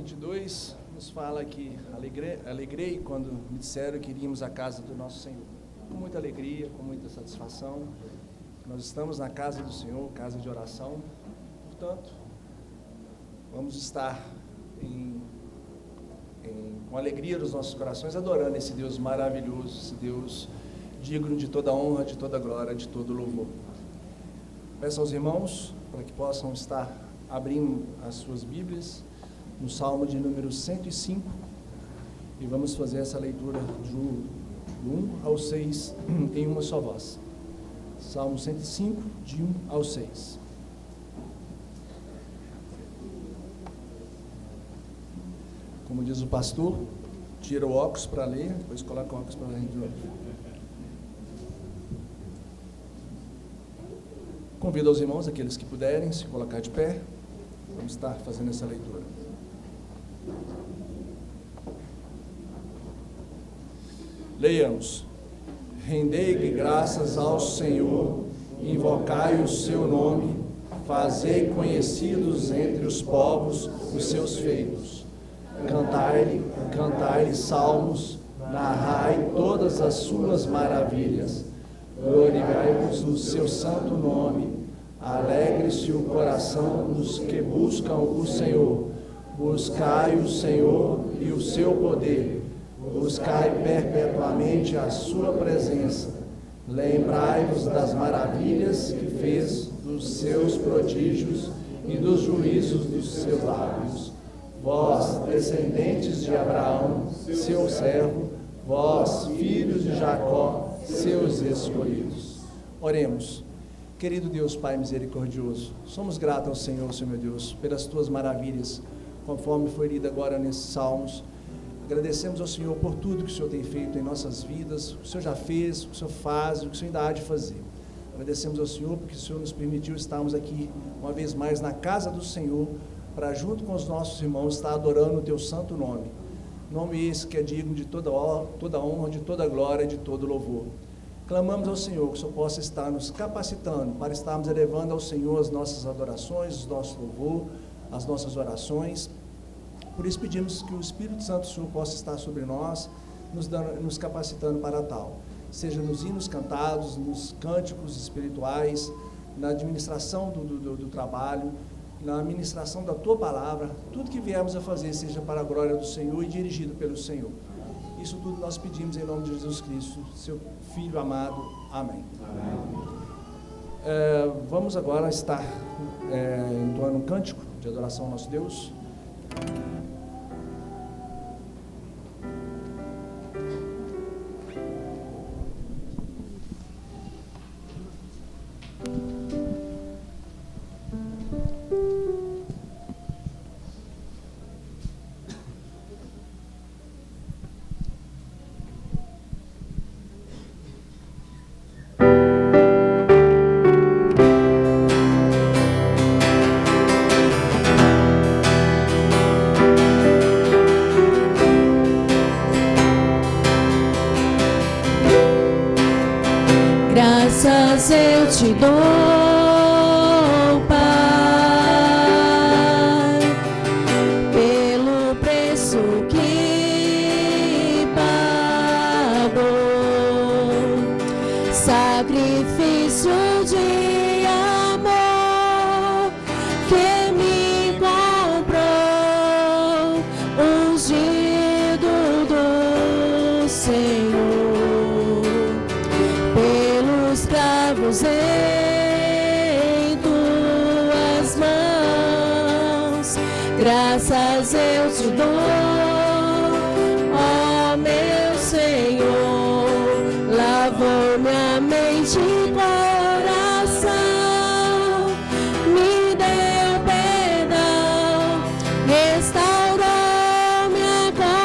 22 nos fala que alegrei quando me disseram que iríamos à casa do nosso Senhor. Com muita alegria, com muita satisfação. Nós estamos na casa do Senhor, casa de oração. Portanto, vamos estar com alegria nos nossos corações, adorando esse Deus maravilhoso, esse Deus digno de toda honra, de toda glória, de todo louvor. Peço aos irmãos para que possam estar abrindo as suas Bíblias no Salmo de número 105 e vamos fazer essa leitura do 1 ao 6 em uma só voz. Salmo 105, de 1 ao 6. Como diz o pastor, tira o óculos para ler, depois coloca o óculos para ler de novo. Convido aos irmãos, aqueles que puderem, se colocar de pé. Vamos estar fazendo essa leitura. Leiamos. Rendei graças ao Senhor, invocai o seu nome, fazei conhecidos entre os povos os seus feitos. Cantai-lhe salmos, narrai todas as suas maravilhas. Glorificai-vos o seu santo nome, alegre-se o coração dos que buscam o Senhor. Buscai o Senhor e o seu poder, buscai perpetuamente a sua presença. Lembrai-vos das maravilhas que fez, dos seus prodígios e dos juízos dos seus lábios. Vós, descendentes de Abraão, seu servo, vós, filhos de Jacó, seus escolhidos. Oremos. Querido Deus, Pai misericordioso, somos gratos ao Senhor, Senhor meu Deus, pelas tuas maravilhas, conforme foi lido agora nesses salmos. Agradecemos ao Senhor por tudo que o Senhor tem feito em nossas vidas, o que o Senhor já fez, o que o Senhor faz, o que o Senhor ainda há de fazer. Agradecemos ao Senhor porque o Senhor nos permitiu estarmos aqui uma vez mais na casa do Senhor, para junto com os nossos irmãos estar adorando o teu santo nome. Nome esse que é digno de toda honra, de toda glória e de todo louvor. Clamamos ao Senhor que o Senhor possa estar nos capacitando para estarmos elevando ao Senhor as nossas adorações, o nosso louvor, as nossas orações. Por isso pedimos que o Espírito Santo do Senhor possa estar sobre nós, nos capacitando para tal. Seja nos hinos cantados, nos cânticos espirituais, na administração do trabalho, na administração da Tua Palavra, tudo que viemos a fazer seja para a glória do Senhor e dirigido pelo Senhor. Isso tudo nós pedimos em nome de Jesus Cristo, seu Filho amado. Amém. Vamos agora estar entoando um cântico de adoração ao nosso Deus. Graças eu te dou, Pai, pelo preço que pagou, sacrifício de amor que me comprou, ungido do Senhor. Em tuas mãos, graças eu te dou, ó meu Senhor, lavou minha mente e coração, me deu perdão, restaurou minha comunhão.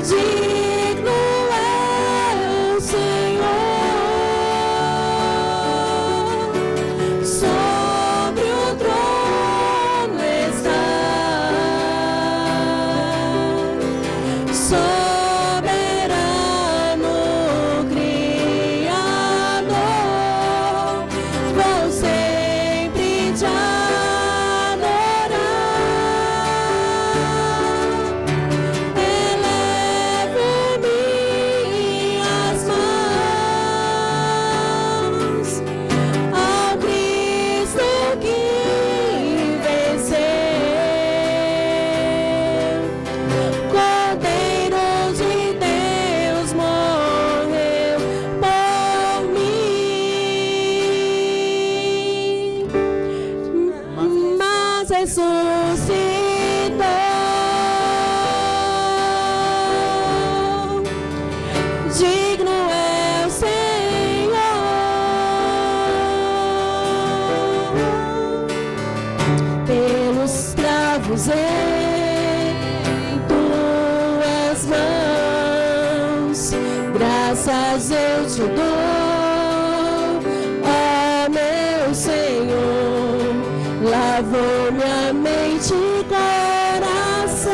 Digno é o Senhor, sobre o trono está. Digno é o Senhor, pelos cravos em tuas mãos, graças eu te dou, ó meu Senhor, lavou minha mente e coração,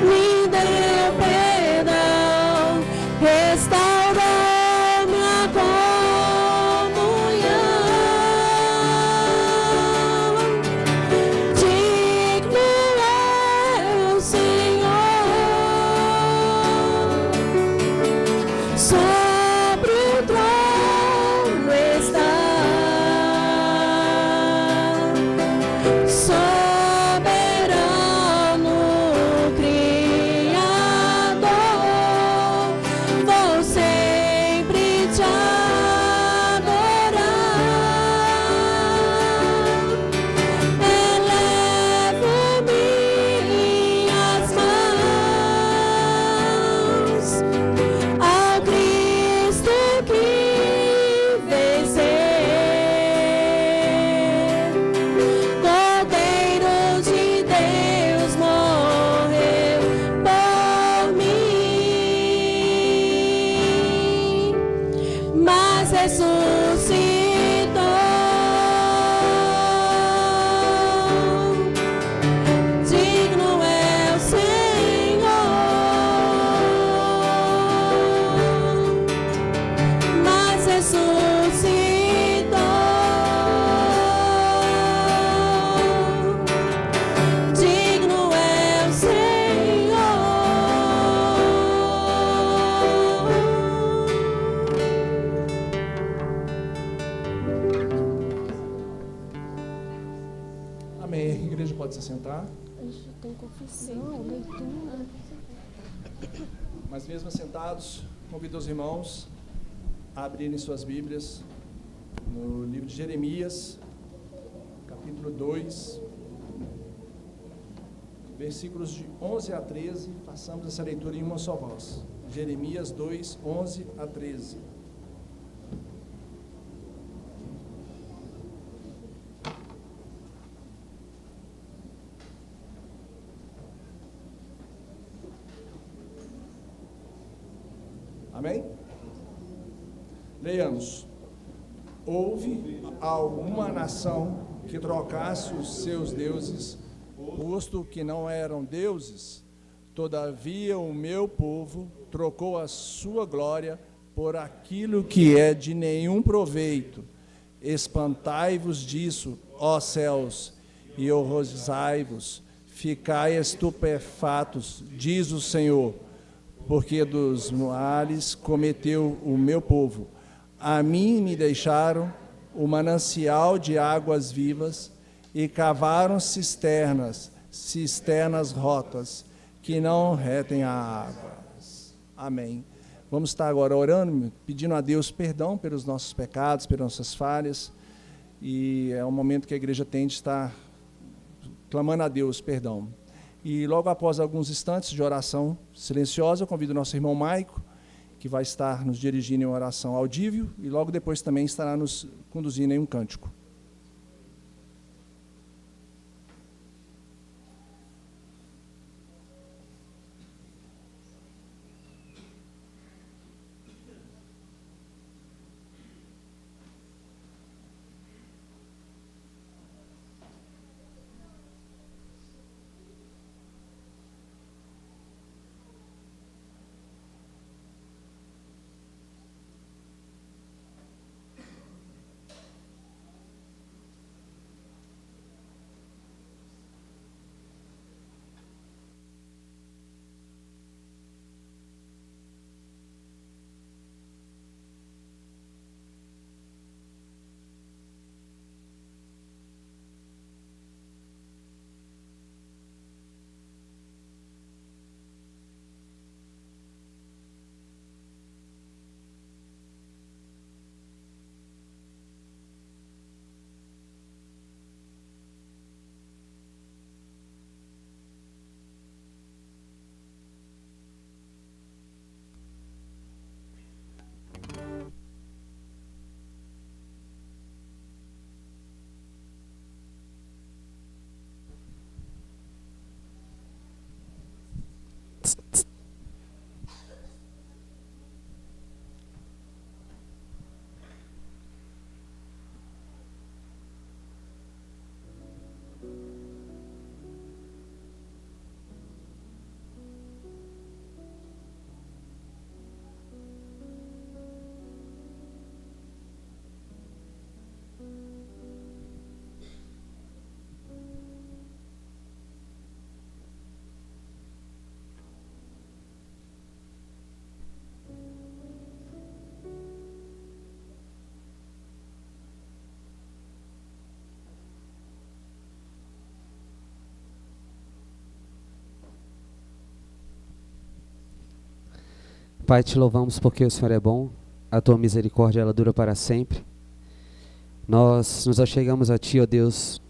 me deu perdão, restaurou minha comunhão. Digno é o Senhor, sobre o trono está, soberano Criador, vou sempre te adorar. Elevo minhas mãos ao Cristo que venceu, Cordeiro de Deus morreu por mim, mas ressuscitou. Digno é o Senhor, mas ressuscitou. Digno é o Senhor. Amém. A igreja pode se sentar. Tem confissão, leitura. Mas mesmo assentados, convido os irmãos a abrirem suas Bíblias no livro de Jeremias, capítulo 2, versículos de 11 a 13. Façamos essa leitura em uma só voz. Jeremias 2, 11 a 13. Amém? Leiamos. Houve alguma nação que trocasse os seus deuses, posto que não eram deuses? Todavia o meu povo trocou a sua glória por aquilo que é de nenhum proveito. Espantai-vos disso, ó céus, e horrorizai-vos, ficai estupefatos, diz o Senhor, porque dos males cometeu o meu povo. A mim me deixaram o manancial de águas vivas e cavaram cisternas rotas, que não retem a água. Amém. Vamos estar agora orando, pedindo a Deus perdão pelos nossos pecados, pelas nossas falhas, e é um momento que a igreja tem de estar clamando a Deus perdão. E logo após alguns instantes de oração silenciosa, eu convido o nosso irmão Maico, que vai estar nos dirigindo em uma oração audível, e logo depois também estará nos conduzindo em um cântico. Pai, te louvamos porque o Senhor é bom, a tua misericórdia ela dura para sempre. Nós nos achegamos a ti, ó Deus,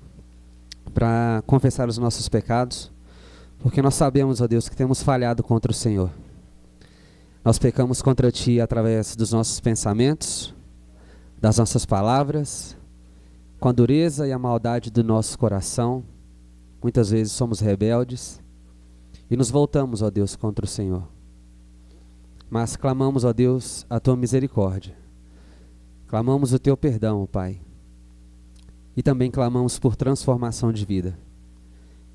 para confessar os nossos pecados, porque nós sabemos, ó Deus, que temos falhado contra o Senhor. Nós pecamos contra ti através dos nossos pensamentos, das nossas palavras, com a dureza e a maldade do nosso coração. Muitas vezes somos rebeldes e nos voltamos, ó Deus, contra o Senhor. Mas clamamos, ó Deus, a tua misericórdia. Clamamos o teu perdão, Pai. E também clamamos por transformação de vida.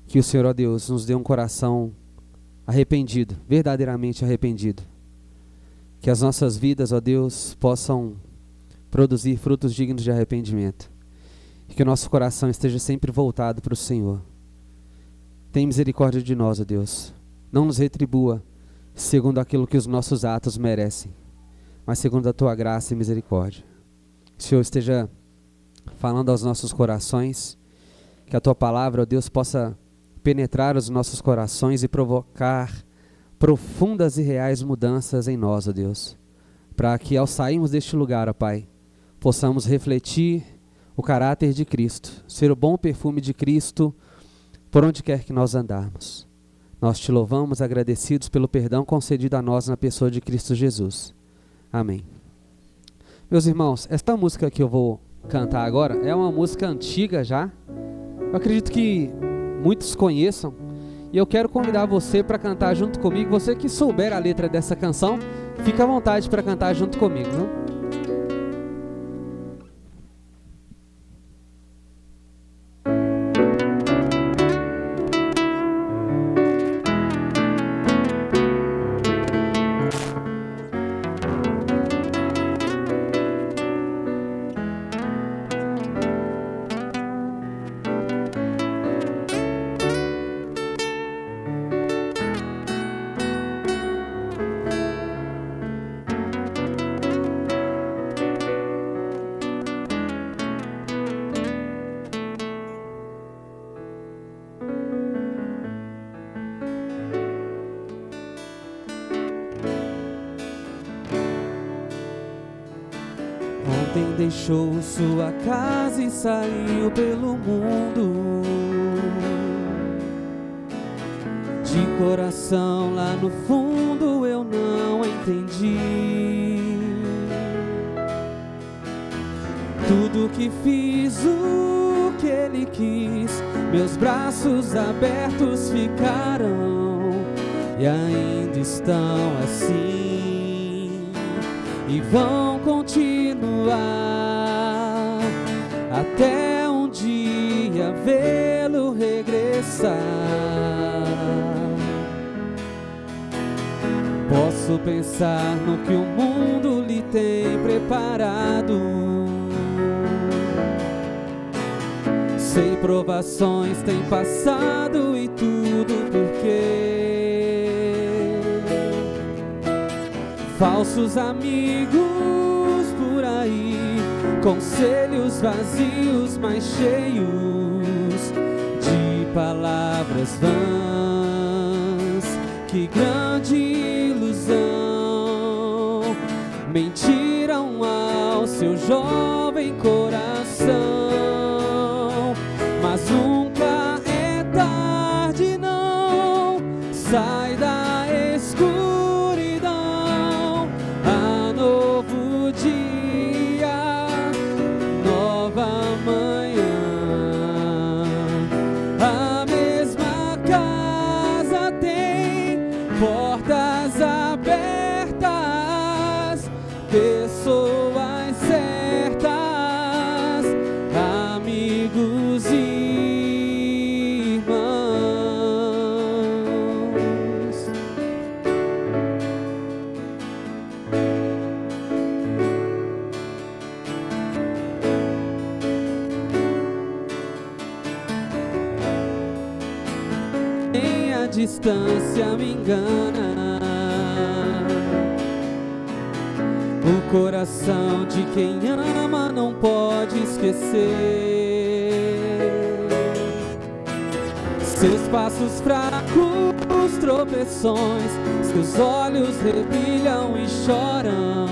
Que o Senhor, ó Deus, nos dê um coração arrependido, verdadeiramente arrependido. Que as nossas vidas, ó Deus, possam produzir frutos dignos de arrependimento. E que o nosso coração esteja sempre voltado para o Senhor. Tem misericórdia de nós, ó Deus. Não nos retribua segundo aquilo que os nossos atos merecem, mas segundo a tua graça e misericórdia. Que o Senhor esteja falando aos nossos corações, que a tua palavra, ó Deus, possa penetrar os nossos corações e provocar profundas e reais mudanças em nós, ó Deus, para que ao sairmos deste lugar, ó Pai, possamos refletir o caráter de Cristo, ser o bom perfume de Cristo por onde quer que nós andarmos. Nós te louvamos, agradecidos pelo perdão concedido a nós na pessoa de Cristo Jesus. Amém. Meus irmãos, esta música que eu vou cantar agora é uma música antiga já. Eu acredito que muitos conheçam. E eu quero convidar você para cantar junto comigo. Você que souber a letra dessa canção, fica à vontade para cantar junto comigo, viu? Ontem deixou sua casa e saiu pelo mundo. De coração lá no fundo eu não entendi. Tudo que fiz, o que ele quis, meus braços abertos ficaram e ainda estão assim e vão continuar até um dia vê-lo regressar. Posso pensar no que o mundo lhe tem preparado. Sei provações tem passado e tudo porque falsos amigos por aí, conselhos vazios, mas cheios de palavras vãs. Que grande ilusão, mentiram ao seu jovem coração. Mas nunca é tarde, não. Sai da escuridão. Há novo dia, nova manhã. A mesma casa tem distância me engana. O coração de quem ama não pode esquecer seus passos fracos, tropeções, seus olhos rebrilham e choram.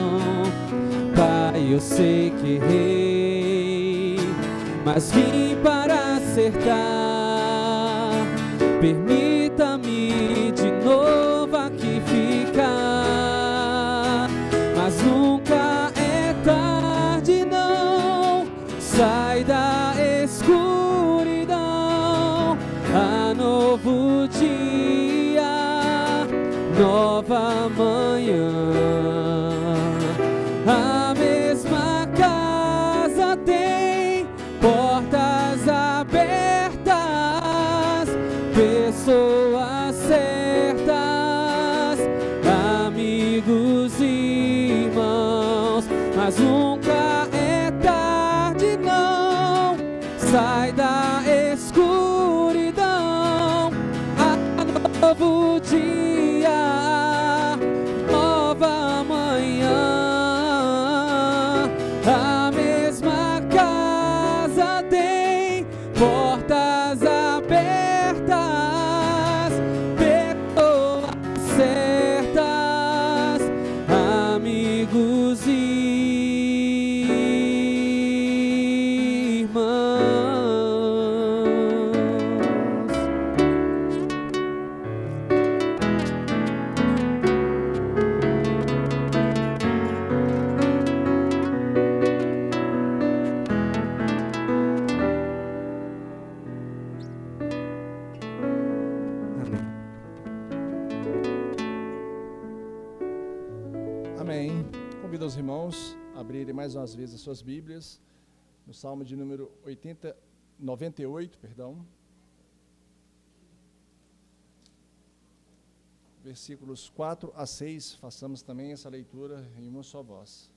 Pai, eu sei que errei, mas vim para acertar. Permita-me de novo aqui ficar, mas nunca é tarde não. Sai da escuridão, há novo dia, nova manhã. A mesma casa tem portas abertas, pessoas certas, amigos e irmãos, mas nunca é tarde não. Sai da escuridão, há novo dia, nova manhã. A mesma casa tem portas abertas, pessoas certas, amigos e irmãos. Amém. Convido os irmãos a abrirem mais umas vezes as suas Bíblias, no Salmo de número 98, versículos 4 a 6, façamos também essa leitura em uma só voz.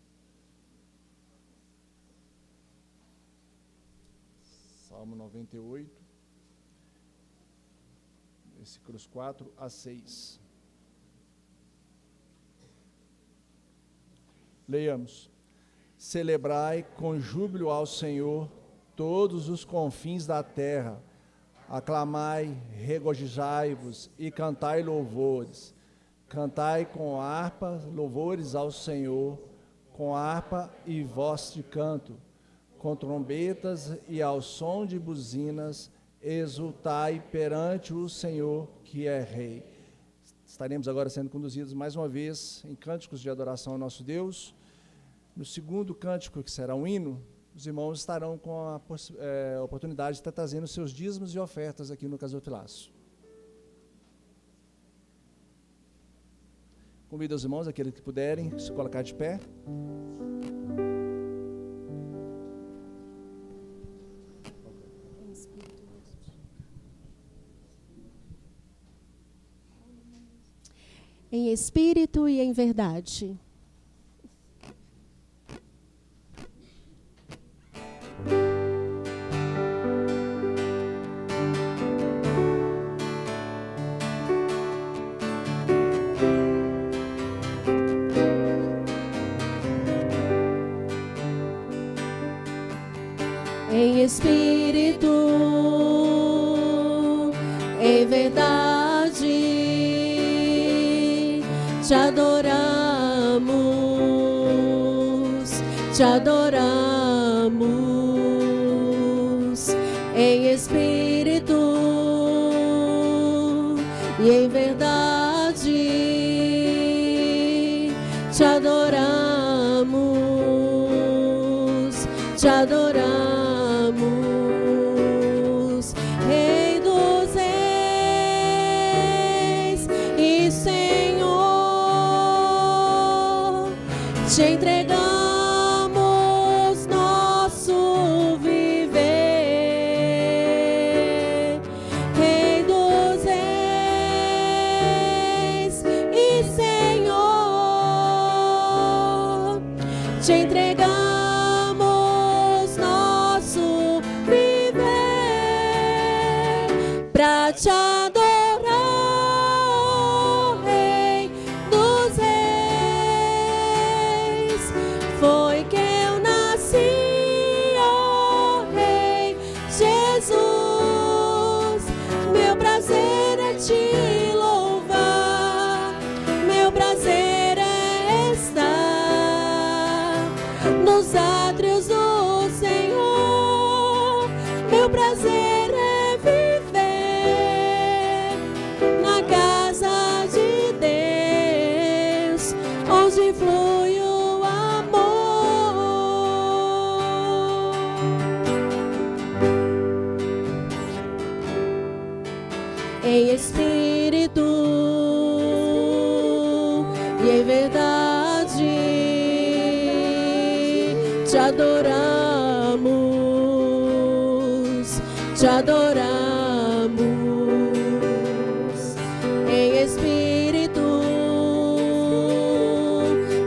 Salmo 98, versículos 4 a 6. Leiamos. Celebrai com júbilo ao Senhor todos os confins da terra. Aclamai, regozijai-vos e cantai louvores. Cantai com harpa louvores ao Senhor, com harpa e voz de canto, com trombetas e ao som de buzinas, exultai perante o Senhor que é Rei. Estaremos agora sendo conduzidos mais uma vez em cânticos de adoração ao nosso Deus. No segundo cântico, que será um hino, os irmãos estarão com a oportunidade de estar trazendo seus dízimos e ofertas aqui no Casotilaço. Convido os irmãos, aqueles que puderem, se colocar de pé. Em espírito e em verdade. Em espírito, em verdade, te adoramos, te adoramos. Em espírito e em verdade, te adoramos, te adoramos. Rei dos reis e Senhor, te entregamos nosso viver. Rei dos reis e Senhor, te entregamos nosso viver pra te adorar. Meu prazer é viver na casa de Deus, onde flui o amor. Em espírito e em verdade te adoramos, te adoramos. Em espírito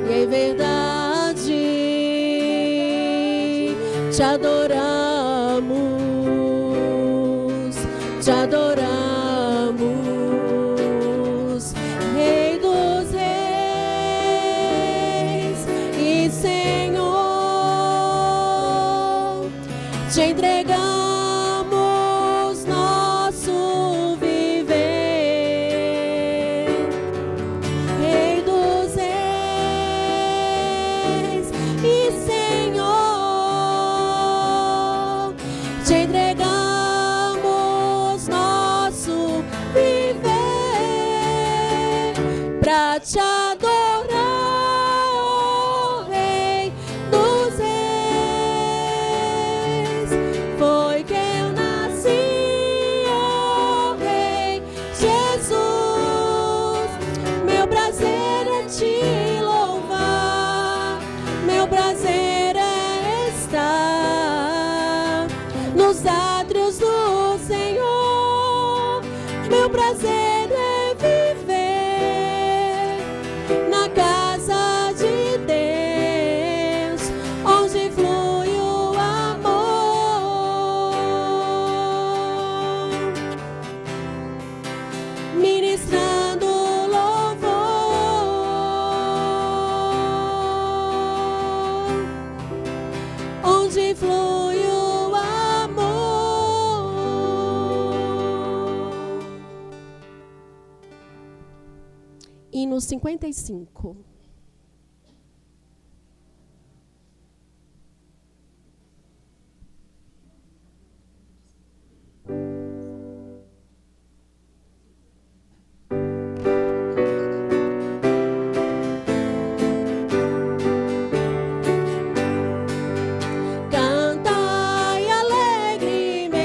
e em verdade te adoramos, te adoramos. Rei dos reis e Senhor, te entregamos nosso viver. Rei dos reis e Senhor, te entregamos nosso viver pra te adorar, ó Rei dos reis. Foi que eu nasci, ó Rei Jesus. Meu prazer é te louvar, meu prazer é estar nos átrios do Senhor. Meu prazer é viver na casa de Deus, onde flui o amor. Ministrando louvor, onde flui o amor. Hino 55. Cantai alegremente,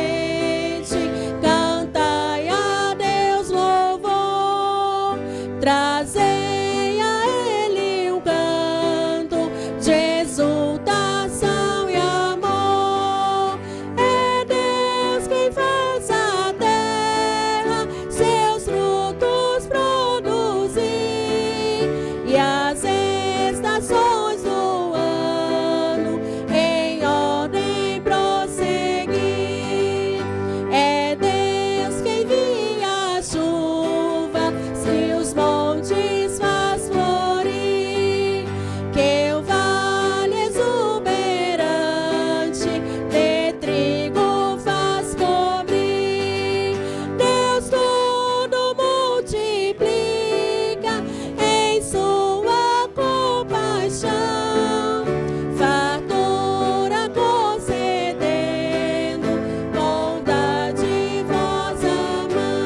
cantai a Deus louvor, trazei a Ele um canto de exultação e amor. É Deus quem faz a terra seus frutos produzir e as estações do ano em ordem prosseguir. É Deus quem envia a chuva, se os montes faz florir, que o vale exuberante de trigo faz cobrir. Deus tudo multiplica em sua compaixão, fartura concedendo com dadivosa mão.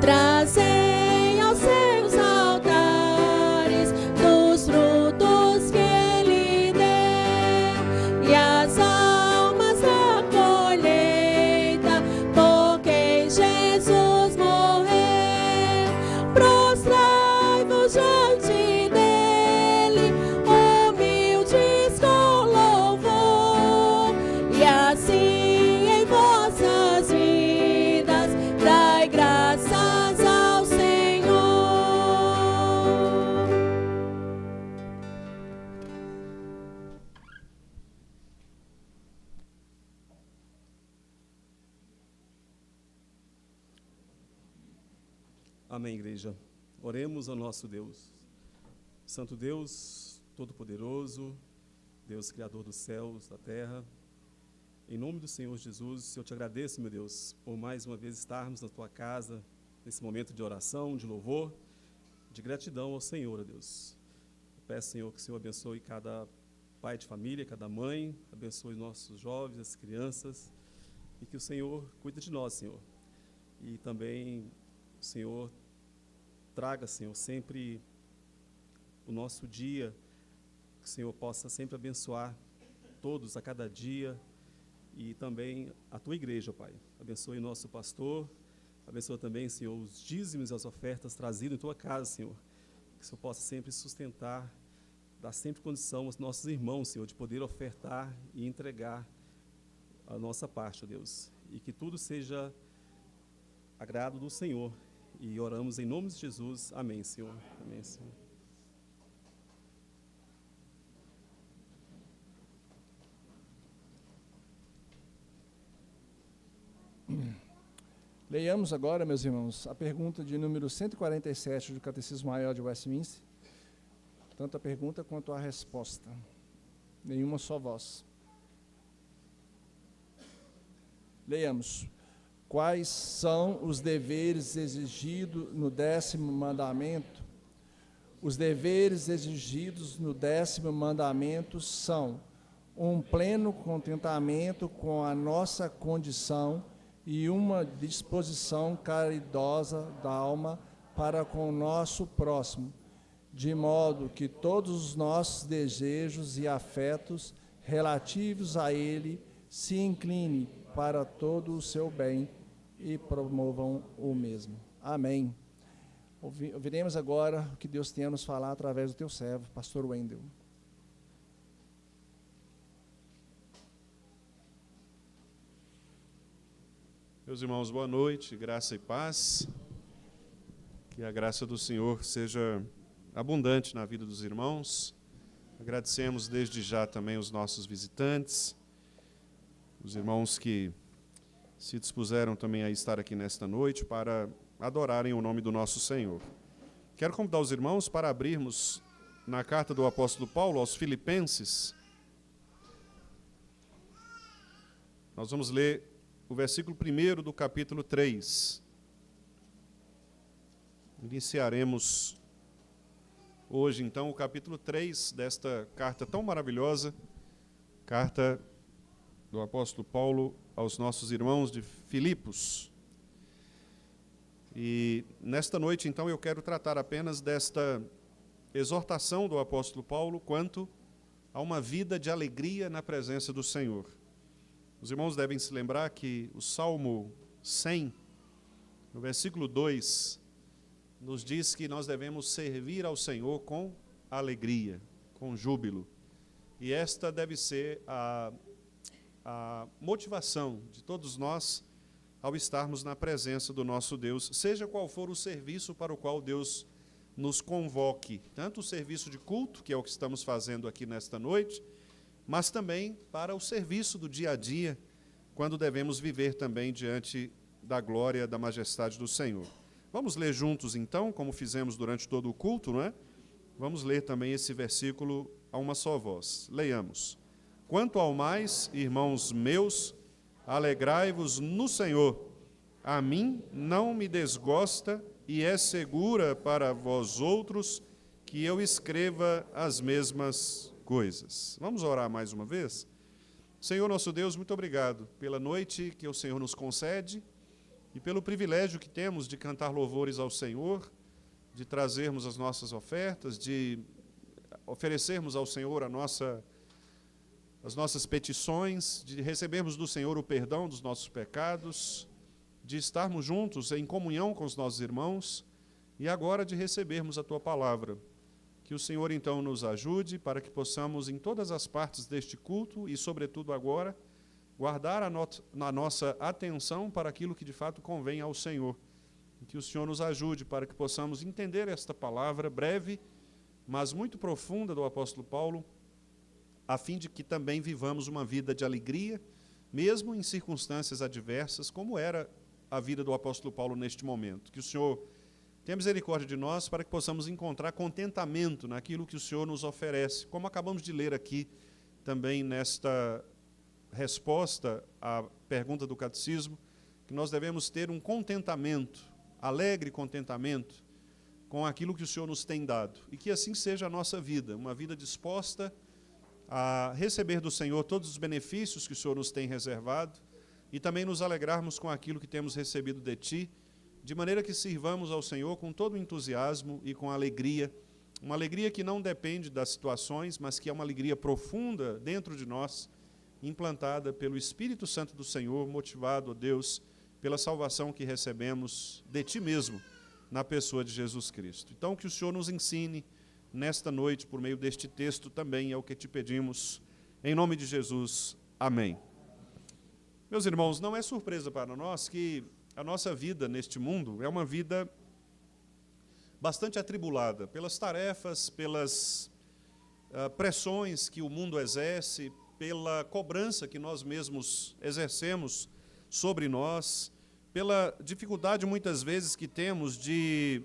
Trazei aos seus altares dos frutos que Ele deu e as almas da colheita por quem Jesus morreu. Prostrai-vos diante dele, humildes com louvor, e assim em vossas vidas dai graças ao Senhor. Amém, igreja. Oremos ao nosso Deus. Santo Deus, Todo-Poderoso, Deus Criador dos céus, da terra, em nome do Senhor Jesus, eu te agradeço, meu Deus, por mais uma vez estarmos na tua casa, nesse momento de oração, de louvor, de gratidão ao Senhor, ó Deus. Eu peço, Senhor, que o Senhor abençoe cada pai de família, cada mãe, abençoe nossos jovens, as crianças, e que o Senhor cuide de nós, Senhor. E também o Senhor traga, Senhor, sempre o nosso dia, que o Senhor possa sempre abençoar todos a cada dia, e também a tua igreja, Pai. Abençoe nosso pastor, abençoa também, Senhor, os dízimos e as ofertas trazidas em tua casa, Senhor. Que o Senhor possa sempre sustentar, dar sempre condição aos nossos irmãos, Senhor, de poder ofertar e entregar a nossa parte, ó Deus. E que tudo seja agrado do Senhor. E oramos em nome de Jesus. Amém, Senhor. Amém, Senhor. Leiamos agora, meus irmãos, a pergunta de número 147 do Catecismo Maior de Westminster. Tanto a pergunta quanto a resposta. Nenhuma só voz. Leiamos. Quais são os deveres exigidos no 10º mandamento? Os deveres exigidos no 10º mandamento são um pleno contentamento com a nossa condição e uma disposição caridosa da alma para com o nosso próximo, de modo que todos os nossos desejos e afetos relativos a ele se inclinem para todo o seu bem e promovam o mesmo. Amém. Ouviremos agora o que Deus tem a nos falar através do teu servo, pastor Wendel. Meus irmãos, boa noite, graça e paz. Que a graça do Senhor seja abundante na vida dos irmãos. Agradecemos desde já também os nossos visitantes, os irmãos que se dispuseram também a estar aqui nesta noite para adorarem o nome do nosso Senhor. Quero convidar os irmãos para abrirmos na carta do apóstolo Paulo aos Filipenses. Nós vamos ler o versículo 1 do capítulo 3. Iniciaremos hoje, então, o capítulo 3 desta carta tão maravilhosa, carta do apóstolo Paulo aos nossos irmãos de Filipos. E nesta noite, então, eu quero tratar apenas desta exortação do apóstolo Paulo quanto a uma vida de alegria na presença do Senhor. Os irmãos devem se lembrar que o Salmo 100, no versículo 2, nos diz que nós devemos servir ao Senhor com alegria, com júbilo. E esta deve ser a motivação de todos nós ao estarmos na presença do nosso Deus, seja qual for o serviço para o qual Deus nos convoque, tanto o serviço de culto, que é o que estamos fazendo aqui nesta noite, mas também para o serviço do dia a dia, quando devemos viver também diante da glória, da majestade do Senhor. Vamos ler juntos então, como fizemos durante todo o culto, não é? Vamos ler também esse versículo a uma só voz. Leiamos. Quanto ao mais, irmãos meus, alegrai-vos no Senhor. A mim não me desgosta e é segura para vós outros que eu escreva as mesmas coisas. Vamos orar mais uma vez? Senhor nosso Deus, muito obrigado pela noite que o Senhor nos concede e pelo privilégio que temos de cantar louvores ao Senhor, de trazermos as nossas ofertas, de oferecermos ao Senhor as nossas petições, de recebermos do Senhor o perdão dos nossos pecados, de estarmos juntos em comunhão com os nossos irmãos e agora de recebermos a Tua palavra. Que o Senhor, então, nos ajude para que possamos, em todas as partes deste culto e, sobretudo agora, guardar na nossa atenção para aquilo que, de fato, convém ao Senhor. Que o Senhor nos ajude para que possamos entender esta palavra breve, mas muito profunda do apóstolo Paulo, a fim de que também vivamos uma vida de alegria, mesmo em circunstâncias adversas, como era a vida do apóstolo Paulo neste momento. Que o Senhor tenha misericórdia de nós para que possamos encontrar contentamento naquilo que o Senhor nos oferece, como acabamos de ler aqui também nesta resposta à pergunta do catecismo, que nós devemos ter um contentamento, alegre contentamento, com aquilo que o Senhor nos tem dado. E que assim seja a nossa vida, uma vida disposta a receber do Senhor todos os benefícios que o Senhor nos tem reservado e também nos alegrarmos com aquilo que temos recebido de Ti, de maneira que sirvamos ao Senhor com todo o entusiasmo e com alegria, uma alegria que não depende das situações, mas que é uma alegria profunda dentro de nós, implantada pelo Espírito Santo do Senhor, motivado, ó Deus, pela salvação que recebemos de Ti mesmo, na pessoa de Jesus Cristo. Então, que o Senhor nos ensine nesta noite, por meio deste texto também, é o que te pedimos, em nome de Jesus. Amém. Meus irmãos, não é surpresa para nós que a nossa vida neste mundo é uma vida bastante atribulada pelas tarefas, pelas pressões que o mundo exerce, pela cobrança que nós mesmos exercemos sobre nós, pela dificuldade muitas vezes que temos de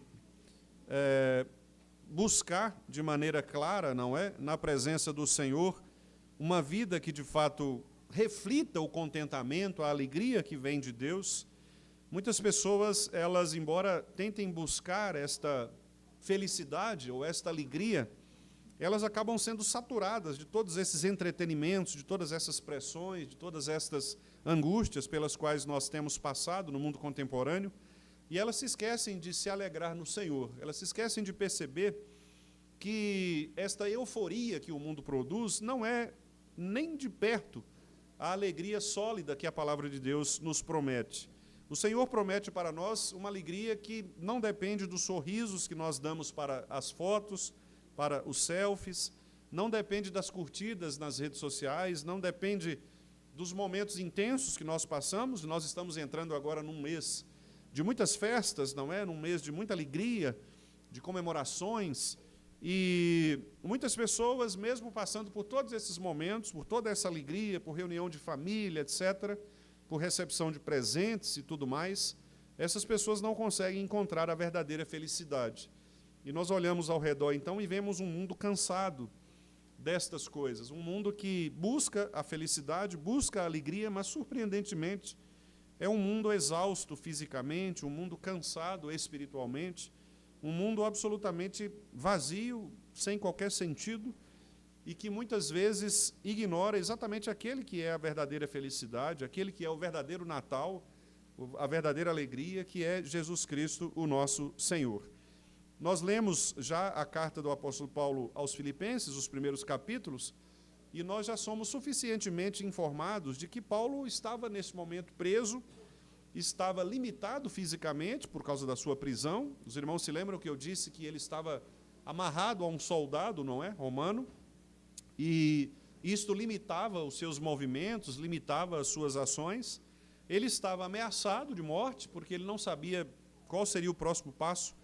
buscar de maneira clara, não é, na presença do Senhor, uma vida que de fato reflita o contentamento, a alegria que vem de Deus. Muitas pessoas, elas, embora tentem buscar esta felicidade ou esta alegria, elas acabam sendo saturadas de todos esses entretenimentos, de todas essas pressões, de todas estas angústias pelas quais nós temos passado no mundo contemporâneo, e elas se esquecem de se alegrar no Senhor, elas se esquecem de perceber que esta euforia que o mundo produz não é nem de perto a alegria sólida que a palavra de Deus nos promete. O Senhor promete para nós uma alegria que não depende dos sorrisos que nós damos para as fotos, para os selfies, não depende das curtidas nas redes sociais, não depende dos momentos intensos que nós passamos. Nós estamos entrando agora num mês de muitas festas, não é? Num mês de muita alegria, de comemorações, e muitas pessoas, mesmo passando por todos esses momentos, por toda essa alegria, por reunião de família, etc., por recepção de presentes e tudo mais, essas pessoas não conseguem encontrar a verdadeira felicidade. E nós olhamos ao redor, então, e vemos um mundo cansado destas coisas, um mundo que busca a felicidade, busca a alegria, mas, surpreendentemente, é um mundo exausto fisicamente, um mundo cansado espiritualmente, um mundo absolutamente vazio, sem qualquer sentido, e que muitas vezes ignora exatamente aquele que é a verdadeira felicidade, aquele que é o verdadeiro Natal, a verdadeira alegria, que é Jesus Cristo, o nosso Senhor. Nós lemos já a carta do apóstolo Paulo aos Filipenses, os primeiros capítulos, e nós já somos suficientemente informados de que Paulo estava, nesse momento, preso, estava limitado fisicamente por causa da sua prisão. Os irmãos se lembram que eu disse que ele estava amarrado a um soldado, não é, romano, e isto limitava os seus movimentos, limitava as suas ações. Ele estava ameaçado de morte, porque ele não sabia qual seria o próximo passo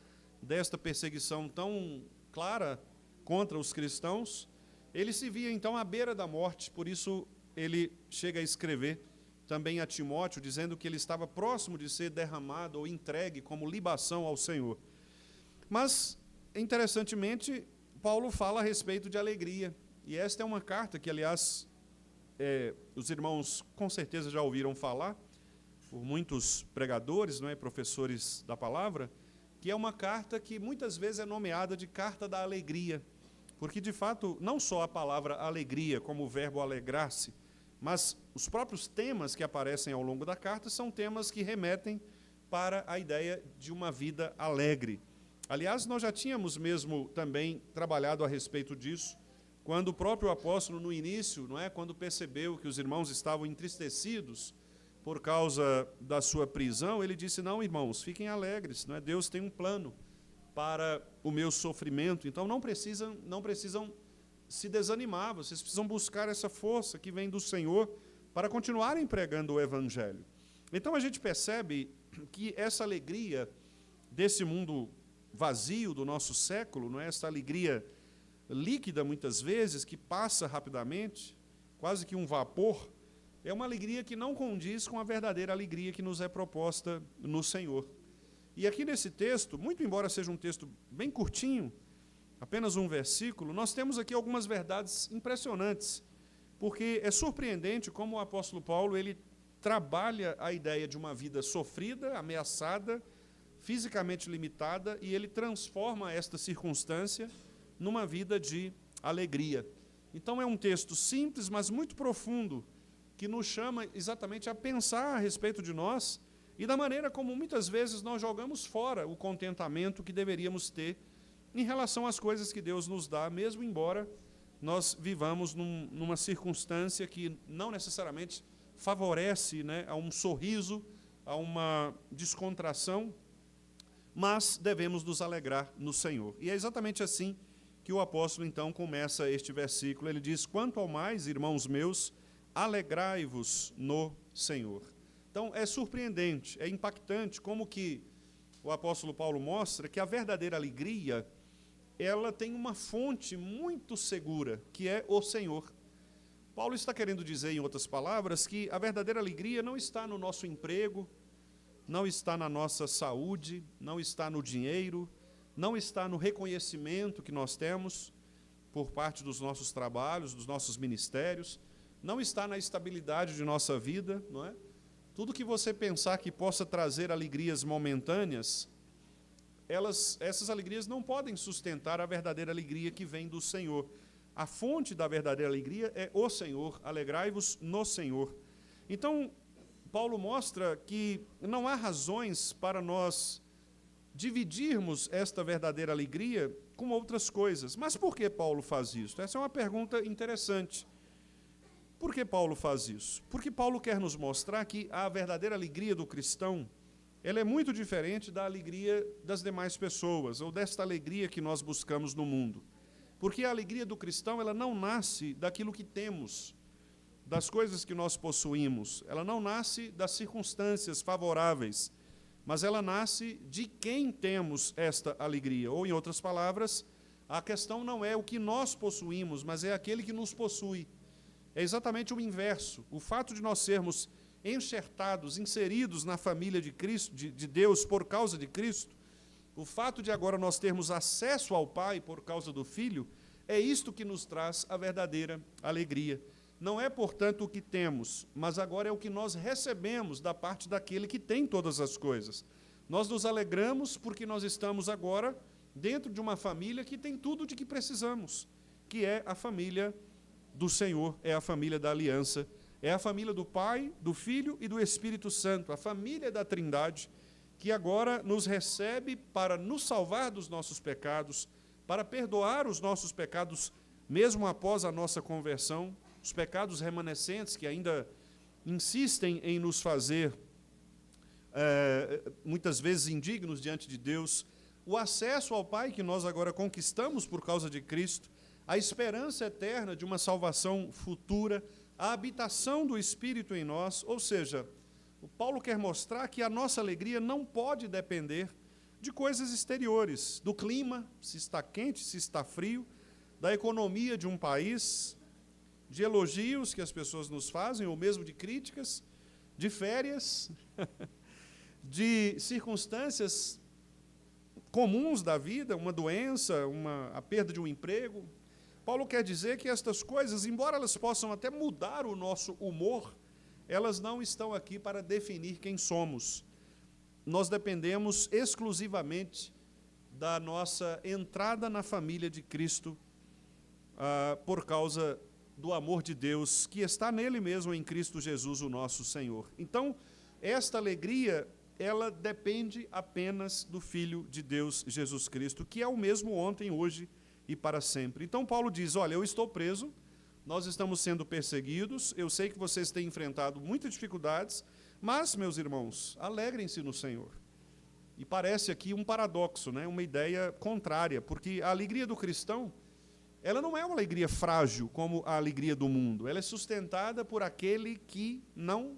desta perseguição tão clara contra os cristãos. Ele se via, então, à beira da morte, por isso ele chega a escrever também a Timóteo, dizendo que ele estava próximo de ser derramado ou entregue como libação ao Senhor. Mas, interessantemente, Paulo fala a respeito de alegria, e esta é uma carta que, aliás, os irmãos com certeza já ouviram falar, por muitos pregadores, não é, professores da palavra, que é uma carta que muitas vezes é nomeada de carta da alegria, porque, de fato, não só a palavra alegria, como o verbo alegrar-se, mas os próprios temas que aparecem ao longo da carta são temas que remetem para a ideia de uma vida alegre. Aliás, nós já tínhamos mesmo também trabalhado a respeito disso, quando o próprio apóstolo, no início, não é, quando percebeu que os irmãos estavam entristecidos por causa da sua prisão, ele disse: não, irmãos, fiquem alegres, não é? Deus tem um plano para o meu sofrimento, então não precisam se desanimar, vocês precisam buscar essa força que vem do Senhor para continuarem pregando o Evangelho. Então a gente percebe que essa alegria desse mundo vazio do nosso século, não é? Essa alegria líquida muitas vezes, que passa rapidamente, quase que um vapor, é uma alegria que não condiz com a verdadeira alegria que nos é proposta no Senhor. E aqui nesse texto, muito embora seja um texto bem curtinho, apenas um versículo, nós temos aqui algumas verdades impressionantes, porque é surpreendente como o apóstolo Paulo ele trabalha a ideia de uma vida sofrida, ameaçada, fisicamente limitada, e ele transforma esta circunstância numa vida de alegria. Então é um texto simples, mas muito profundo, que nos chama exatamente a pensar a respeito de nós e da maneira como muitas vezes nós jogamos fora o contentamento que deveríamos ter em relação às coisas que Deus nos dá, mesmo embora nós vivamos numa circunstância que não necessariamente favorece, né, a um sorriso, a uma descontração, mas devemos nos alegrar no Senhor. E é exatamente assim que o apóstolo, então, começa este versículo. Ele diz: quanto ao mais, irmãos meus, alegrai-vos no Senhor. Então, é surpreendente, é impactante como que o apóstolo Paulo mostra que a verdadeira alegria, ela tem uma fonte muito segura, que é o Senhor. Paulo está querendo dizer, em outras palavras, que a verdadeira alegria não está no nosso emprego, não está na nossa saúde, não está no dinheiro, não está no reconhecimento que nós temos por parte dos nossos trabalhos, dos nossos ministérios, não está na estabilidade de nossa vida, não é? Tudo que você pensar que possa trazer alegrias momentâneas, essas alegrias não podem sustentar a verdadeira alegria que vem do Senhor. A fonte da verdadeira alegria é o Senhor, alegrai-vos no Senhor. Então, Paulo mostra que não há razões para nós dividirmos esta verdadeira alegria com outras coisas. Mas por que Paulo faz isso? Essa é uma pergunta interessante. Por que Paulo faz isso? Porque Paulo quer nos mostrar que a verdadeira alegria do cristão, ela é muito diferente da alegria das demais pessoas, ou desta alegria que nós buscamos no mundo. Porque a alegria do cristão, ela não nasce daquilo que temos, das coisas que nós possuímos, ela não nasce das circunstâncias favoráveis, mas ela nasce de quem temos esta alegria. Ou, em outras palavras, a questão não é o que nós possuímos, mas é aquele que nos possui. É exatamente o inverso. O fato de nós sermos enxertados, inseridos na família de Cristo, de Deus por causa de Cristo, o fato de agora nós termos acesso ao Pai por causa do Filho, é isto que nos traz a verdadeira alegria. Não é, portanto, o que temos, mas agora é o que nós recebemos da parte daquele que tem todas as coisas. Nós nos alegramos porque nós estamos agora dentro de uma família que tem tudo de que precisamos, que é a família do Senhor, é a família da aliança, é a família do Pai, do Filho e do Espírito Santo, a família da Trindade, que agora nos recebe para nos salvar dos nossos pecados, para perdoar os nossos pecados, mesmo após a nossa conversão, os pecados remanescentes que ainda insistem em nos fazer, muitas vezes, indignos diante de Deus, o acesso ao Pai que nós agora conquistamos por causa de Cristo, a esperança eterna de uma salvação futura, a habitação do Espírito em nós, ou seja, o Paulo quer mostrar que a nossa alegria não pode depender de coisas exteriores, do clima, se está quente, se está frio, da economia de um país, de elogios que as pessoas nos fazem, ou mesmo de críticas, de férias, de circunstâncias comuns da vida, uma doença, a perda de um emprego. Paulo quer dizer que estas coisas, embora elas possam até mudar o nosso humor, elas não estão aqui para definir quem somos. Nós dependemos exclusivamente da nossa entrada na família de Cristo, por causa do amor de Deus, que está nele mesmo, em Cristo Jesus, o nosso Senhor. Então, esta alegria, ela depende apenas do Filho de Deus, Jesus Cristo, que é o mesmo ontem, hoje e para sempre. Então, Paulo diz, olha, eu estou preso, nós estamos sendo perseguidos, eu sei que vocês têm enfrentado muitas dificuldades, mas, meus irmãos, alegrem-se no Senhor. E parece aqui um paradoxo, né? Uma ideia contrária, porque a alegria do cristão, ela não é uma alegria frágil, como a alegria do mundo. Ela é sustentada por aquele que não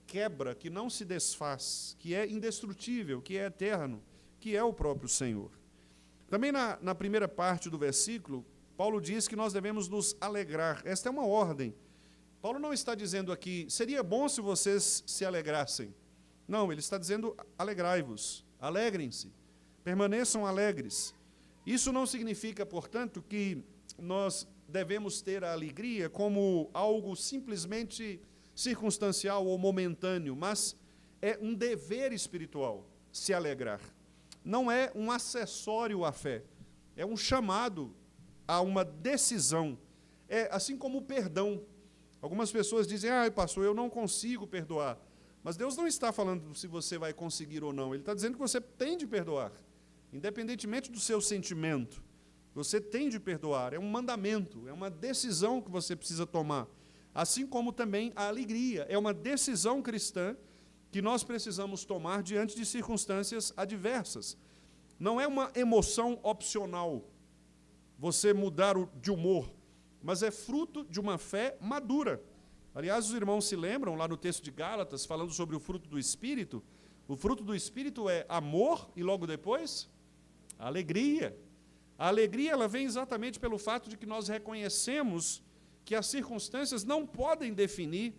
quebra, que não se desfaz, que é indestrutível, que é eterno, que é o próprio Senhor. Também na primeira parte do versículo, Paulo diz que nós devemos nos alegrar. Esta é uma ordem. Paulo não está dizendo aqui, seria bom se vocês se alegrassem. Não, ele está dizendo, alegrai-vos, alegrem-se, permaneçam alegres. Isso não significa, portanto, que nós devemos ter a alegria como algo simplesmente circunstancial ou momentâneo, mas é um dever espiritual. se alegrar. Não é um acessório à fé, é um chamado a uma decisão. É assim como o perdão. Algumas pessoas dizem, pastor, eu não consigo perdoar. Mas Deus não está falando se você vai conseguir ou não. Ele está dizendo que você tem de perdoar, independentemente do seu sentimento. Você tem de perdoar, é um mandamento, é uma decisão que você precisa tomar. Assim como também a alegria, é uma decisão cristã que nós precisamos tomar diante de circunstâncias adversas. Não é uma emoção opcional, você mudar de humor, mas é fruto de uma fé madura. Aliás, os irmãos se lembram, lá no texto de Gálatas, falando sobre o fruto do Espírito, o fruto do Espírito é amor e logo depois, alegria. A alegria ela vem exatamente pelo fato de que nós reconhecemos que as circunstâncias não podem definir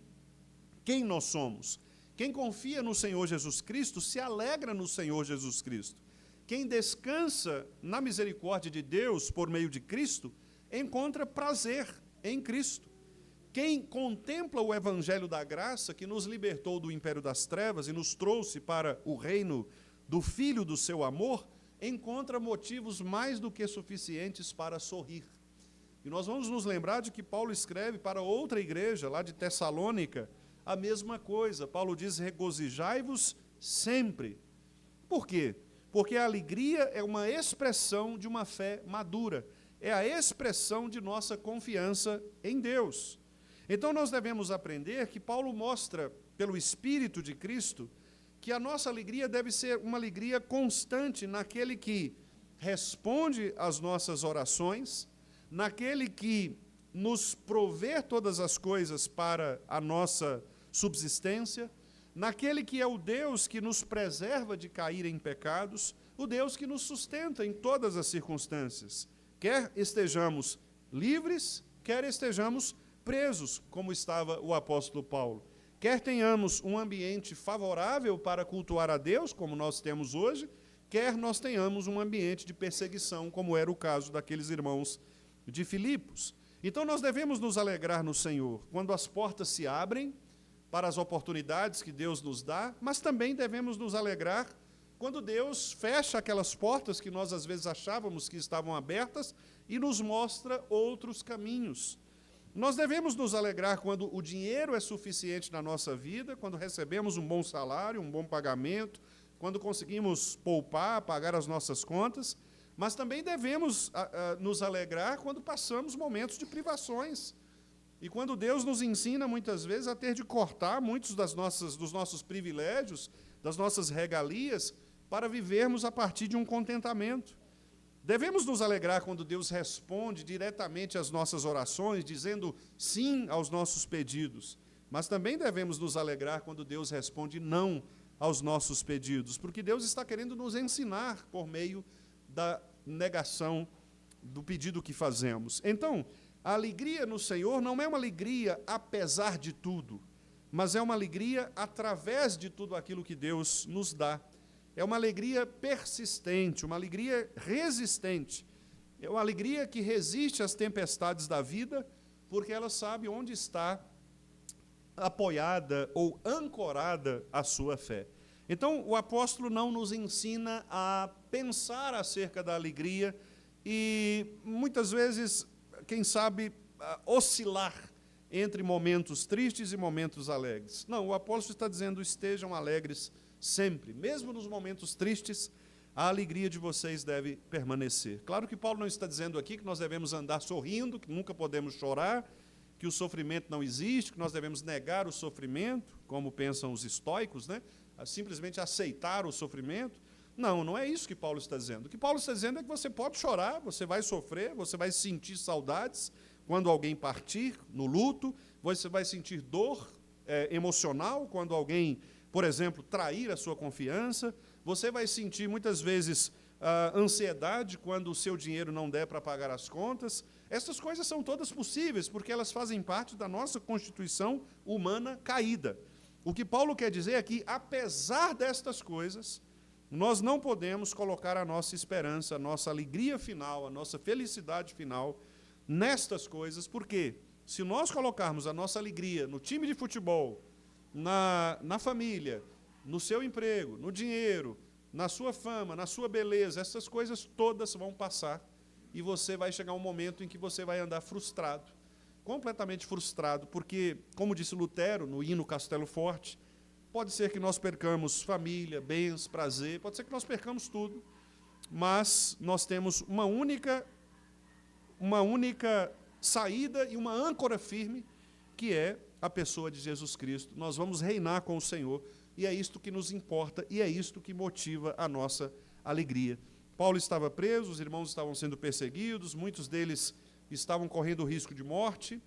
quem nós somos. Quem confia no Senhor Jesus Cristo se alegra no Senhor Jesus Cristo. Quem descansa na misericórdia de Deus por meio de Cristo, encontra prazer em Cristo. Quem contempla o Evangelho da graça, que nos libertou do império das trevas e nos trouxe para o reino do Filho do seu amor, encontra motivos mais do que suficientes para sorrir. E nós vamos nos lembrar de que Paulo escreve para outra igreja, lá de Tessalônica, a mesma coisa. Paulo diz, regozijai-vos sempre. Por quê? Porque a alegria é uma expressão de uma fé madura. É a expressão de nossa confiança em Deus. Então nós devemos aprender que Paulo mostra, pelo Espírito de Cristo, que a nossa alegria deve ser uma alegria constante naquele que responde às nossas orações, naquele que nos provê todas as coisas para a nossa subsistência, naquele que é o Deus que nos preserva de cair em pecados, o Deus que nos sustenta em todas as circunstâncias, quer estejamos livres, quer estejamos presos, como estava o apóstolo Paulo. Quer tenhamos um ambiente favorável para cultuar a Deus, como nós temos hoje, quer nós tenhamos um ambiente de perseguição, como era o caso daqueles irmãos de Filipos. Então nós devemos nos alegrar no Senhor, quando as portas se abrem para as oportunidades que Deus nos dá, mas também devemos nos alegrar quando Deus fecha aquelas portas que nós às vezes achávamos que estavam abertas e nos mostra outros caminhos. Nós devemos nos alegrar quando o dinheiro é suficiente na nossa vida, quando recebemos um bom salário, um bom pagamento, quando conseguimos poupar, pagar as nossas contas, mas também devemos nos alegrar quando passamos momentos de privações. E quando Deus nos ensina, muitas vezes, a ter de cortar muitos dos nossos privilégios, das nossas regalias, para vivermos a partir de um contentamento. Devemos nos alegrar quando Deus responde diretamente às nossas orações, dizendo sim aos nossos pedidos. Mas também devemos nos alegrar quando Deus responde não aos nossos pedidos, porque Deus está querendo nos ensinar por meio da negação do pedido que fazemos. Então, a alegria no Senhor não é uma alegria apesar de tudo, mas é uma alegria através de tudo aquilo que Deus nos dá. É uma alegria persistente, uma alegria resistente. É uma alegria que resiste às tempestades da vida, porque ela sabe onde está apoiada ou ancorada a sua fé. Então, o apóstolo não nos ensina a pensar acerca da alegria e, muitas vezes, quem sabe, oscilar entre momentos tristes e momentos alegres. Não, o apóstolo está dizendo, estejam alegres sempre, mesmo nos momentos tristes, a alegria de vocês deve permanecer. Claro que Paulo não está dizendo aqui que nós devemos andar sorrindo, que nunca podemos chorar, que o sofrimento não existe, que nós devemos negar o sofrimento, como pensam os estoicos, né? Simplesmente aceitar o sofrimento. Não, não é isso que Paulo está dizendo. O que Paulo está dizendo é que você pode chorar, você vai sofrer, você vai sentir saudades quando alguém partir no luto, você vai sentir dor emocional quando alguém, por exemplo, trair a sua confiança, você vai sentir muitas vezes ansiedade quando o seu dinheiro não der para pagar as contas. Essas coisas são todas possíveis, porque elas fazem parte da nossa constituição humana caída. O que Paulo quer dizer é que, apesar destas coisas, nós não podemos colocar a nossa esperança, a nossa alegria final, a nossa felicidade final nestas coisas, porque se nós colocarmos a nossa alegria no time de futebol, na família, no seu emprego, no dinheiro, na sua fama, na sua beleza, essas coisas todas vão passar e você vai chegar um momento em que você vai andar frustrado, completamente frustrado, porque, como disse Lutero no hino Castelo Forte, pode ser que nós percamos família, bens, prazer, pode ser que nós percamos tudo, mas nós temos uma única saída e uma âncora firme, que é a pessoa de Jesus Cristo. Nós vamos reinar com o Senhor, e é isto que nos importa, e é isto que motiva a nossa alegria. Paulo estava preso, os irmãos estavam sendo perseguidos, muitos deles estavam correndo risco de morte,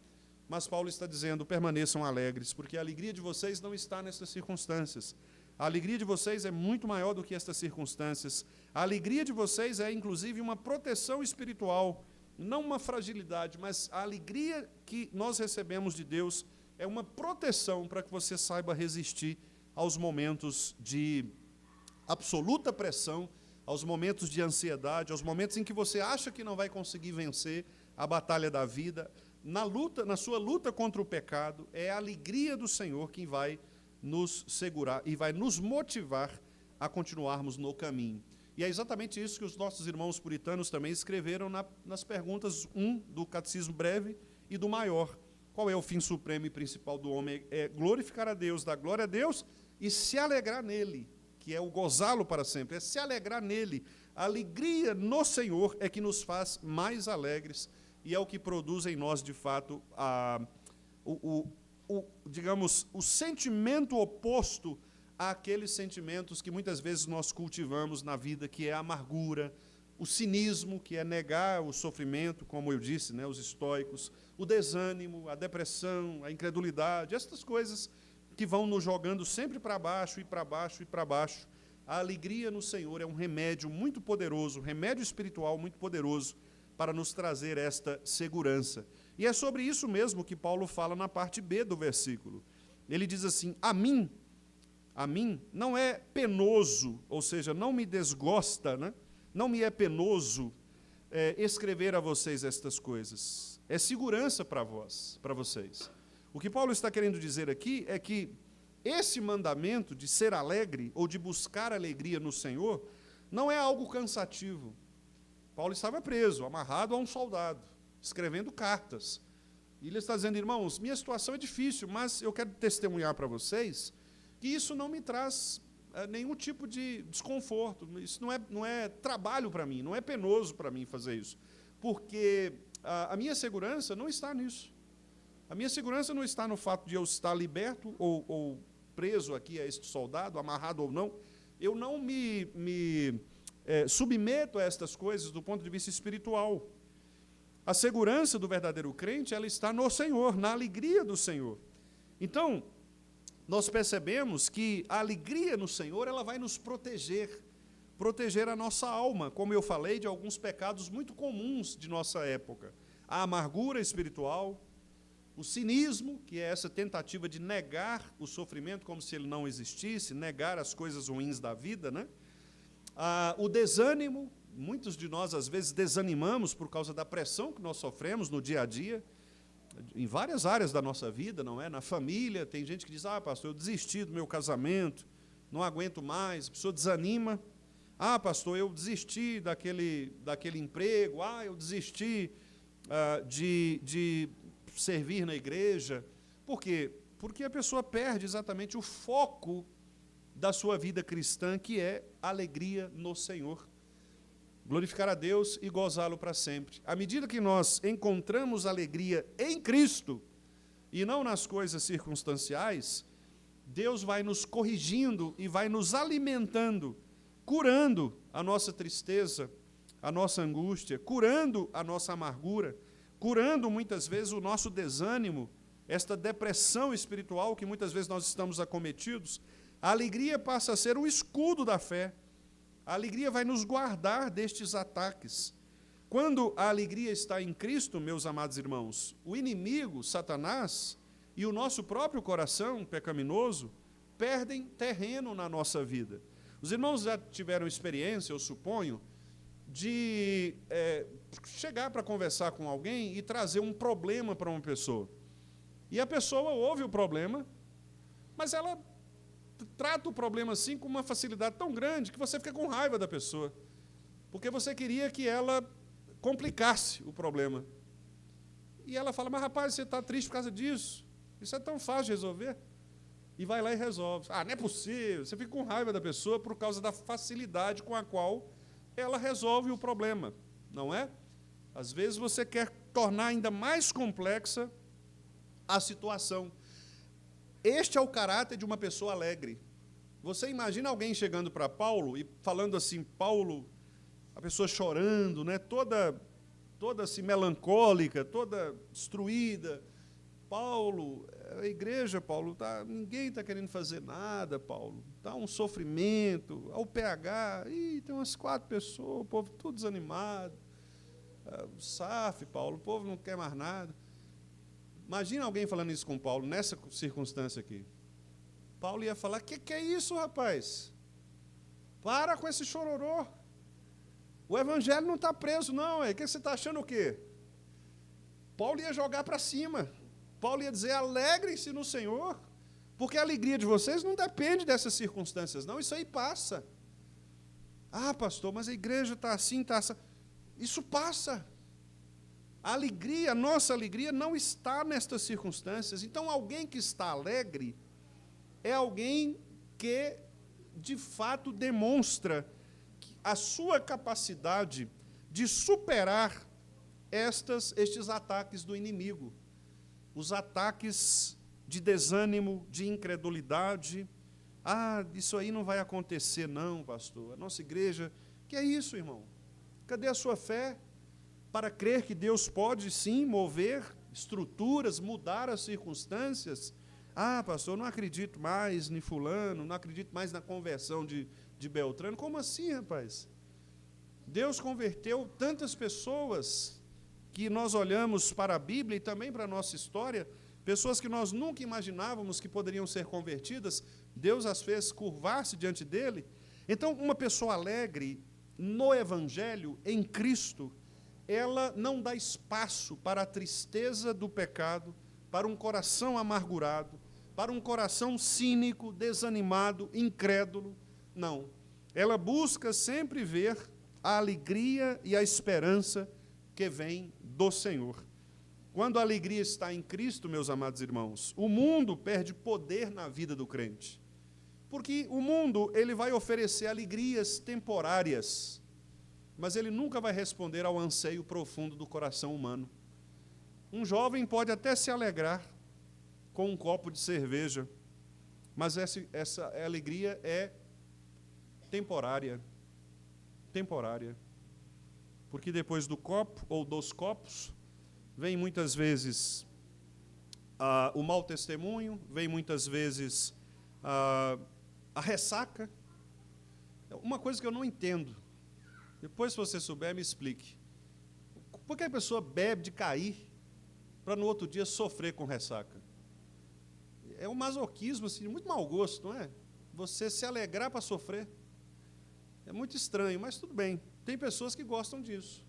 mas Paulo está dizendo, permaneçam alegres, porque a alegria de vocês não está nessas circunstâncias. A alegria de vocês é muito maior do que estas circunstâncias. A alegria de vocês é, inclusive, uma proteção espiritual, não uma fragilidade, mas a alegria que nós recebemos de Deus é uma proteção para que você saiba resistir aos momentos de absoluta pressão, aos momentos de ansiedade, aos momentos em que você acha que não vai conseguir vencer a batalha da vida. Na sua luta contra o pecado, é a alegria do Senhor quem vai nos segurar e vai nos motivar a continuarmos no caminho. E é exatamente isso que os nossos irmãos puritanos também escreveram nas perguntas 1 do Catecismo Breve e do Maior. Qual é o fim supremo e principal do homem? É glorificar a Deus, dar glória a Deus e se alegrar nele, que é o gozá-lo para sempre, é se alegrar nele. A alegria no Senhor é que nos faz mais alegres e é o que produz em nós, de fato, digamos, o sentimento oposto àqueles sentimentos que muitas vezes nós cultivamos na vida, que é a amargura, o cinismo, que é negar o sofrimento, como eu disse, né, os estoicos, o desânimo, a depressão, a incredulidade, essas coisas que vão nos jogando sempre para baixo e para baixo e para baixo. A alegria no Senhor é um remédio muito poderoso, um remédio espiritual muito poderoso para nos trazer esta segurança. E é sobre isso mesmo que Paulo fala na parte B do versículo. Ele diz assim, a mim não é penoso, ou seja, não me desgosta, né? Não me é penoso escrever a vocês estas coisas. É segurança para vocês. O que Paulo está querendo dizer aqui é que esse mandamento de ser alegre ou de buscar alegria no Senhor não é algo cansativo. Paulo estava preso, amarrado a um soldado, escrevendo cartas. E ele está dizendo, irmãos, minha situação é difícil, mas eu quero testemunhar para vocês que isso não me traz nenhum tipo de desconforto. Isso não é trabalho para mim, não é penoso para mim fazer isso. Porque a minha segurança não está nisso. A minha segurança não está no fato de eu estar liberto ou preso aqui a este soldado, amarrado ou não. Eu não me submeto a estas coisas do ponto de vista espiritual. A segurança do verdadeiro crente, ela está no Senhor, na alegria do Senhor. Então, nós percebemos que a alegria no Senhor, ela vai nos proteger a nossa alma, como eu falei, de alguns pecados muito comuns de nossa época. A amargura espiritual, o cinismo, que é essa tentativa de negar o sofrimento como se ele não existisse, negar as coisas ruins da vida, né? O desânimo, muitos de nós às vezes desanimamos por causa da pressão que nós sofremos no dia a dia, em várias áreas da nossa vida, não é? Na família, tem gente que diz, pastor, eu desisti do meu casamento, não aguento mais, a pessoa desanima. Pastor, eu desisti daquele emprego, eu desisti de servir na igreja. Por quê? Porque a pessoa perde exatamente o foco da sua vida cristã, que é alegria no Senhor. Glorificar a Deus e gozá-lo para sempre. À medida que nós encontramos alegria em Cristo, e não nas coisas circunstanciais, Deus vai nos corrigindo e vai nos alimentando, curando a nossa tristeza, a nossa angústia, curando a nossa amargura, curando muitas vezes o nosso desânimo, esta depressão espiritual que muitas vezes nós estamos acometidos. A alegria passa a ser o escudo da fé. A alegria vai nos guardar destes ataques. Quando a alegria está em Cristo, meus amados irmãos, o inimigo, Satanás, e o nosso próprio coração pecaminoso perdem terreno na nossa vida. Os irmãos já tiveram experiência, eu suponho, de chegar para conversar com alguém e trazer um problema para uma pessoa. E a pessoa ouve o problema, mas ela trata o problema assim com uma facilidade tão grande que você fica com raiva da pessoa, porque você queria que ela complicasse o problema. E ela fala, mas rapaz, você está triste por causa disso? Isso é tão fácil de resolver. E vai lá e resolve. Ah, não é possível. Você fica com raiva da pessoa por causa da facilidade com a qual ela resolve o problema, não é? Às vezes você quer tornar ainda mais complexa a situação. Este é o caráter de uma pessoa alegre. Você imagina alguém chegando para Paulo e falando assim, Paulo, a pessoa chorando, né, toda assim melancólica, toda destruída. Paulo, a igreja, Paulo, ninguém está querendo fazer nada, Paulo. Está um sofrimento, ao PH, tem umas 4 pessoas, o povo tudo desanimado. O SAF, Paulo, o povo não quer mais nada. Imagina alguém falando isso com Paulo, nessa circunstância aqui. Paulo ia falar, que é isso, rapaz? Para com esse chororô. O evangelho não está preso, não. O que você está achando o quê? Paulo ia jogar para cima. Paulo ia dizer, alegrem-se no Senhor, porque a alegria de vocês não depende dessas circunstâncias, não. Isso aí passa. Ah, pastor, mas a igreja está assim, está assim. Isso passa. A alegria, a nossa alegria não está nestas circunstâncias. Então, alguém que está alegre é alguém que, de fato, demonstra a sua capacidade de superar estes ataques do inimigo. Os ataques de desânimo, de incredulidade. Ah, isso aí não vai acontecer não, pastor. A nossa igreja... Que é isso, irmão? Cadê a sua fé para crer que Deus pode, sim, mover estruturas, mudar as circunstâncias? Ah, pastor, não acredito mais em fulano, não acredito mais na conversão de Beltrano. Como assim, rapaz? Deus converteu tantas pessoas que nós olhamos para a Bíblia e também para a nossa história, pessoas que nós nunca imaginávamos que poderiam ser convertidas, Deus as fez curvar-se diante dele. Então, uma pessoa alegre no Evangelho, em Cristo, ela não dá espaço para a tristeza do pecado, para um coração amargurado, para um coração cínico, desanimado, incrédulo. Não. Ela busca sempre ver a alegria e a esperança que vem do Senhor. Quando a alegria está em Cristo, meus amados irmãos, o mundo perde poder na vida do crente. Porque o mundo, ele vai oferecer alegrias temporárias, mas ele nunca vai responder ao anseio profundo do coração humano. Um jovem pode até se alegrar com um copo de cerveja, mas essa alegria é temporária. Temporária. Porque depois do copo ou dos copos, vem muitas vezes o mau testemunho, vem muitas vezes a ressaca. Uma coisa que eu não entendo, depois se você souber, me explique. Por que a pessoa bebe de cair para no outro dia sofrer com ressaca? É um masoquismo, assim, muito mau gosto, não é? Você se alegrar para sofrer. É muito estranho, mas tudo bem. Tem pessoas que gostam disso.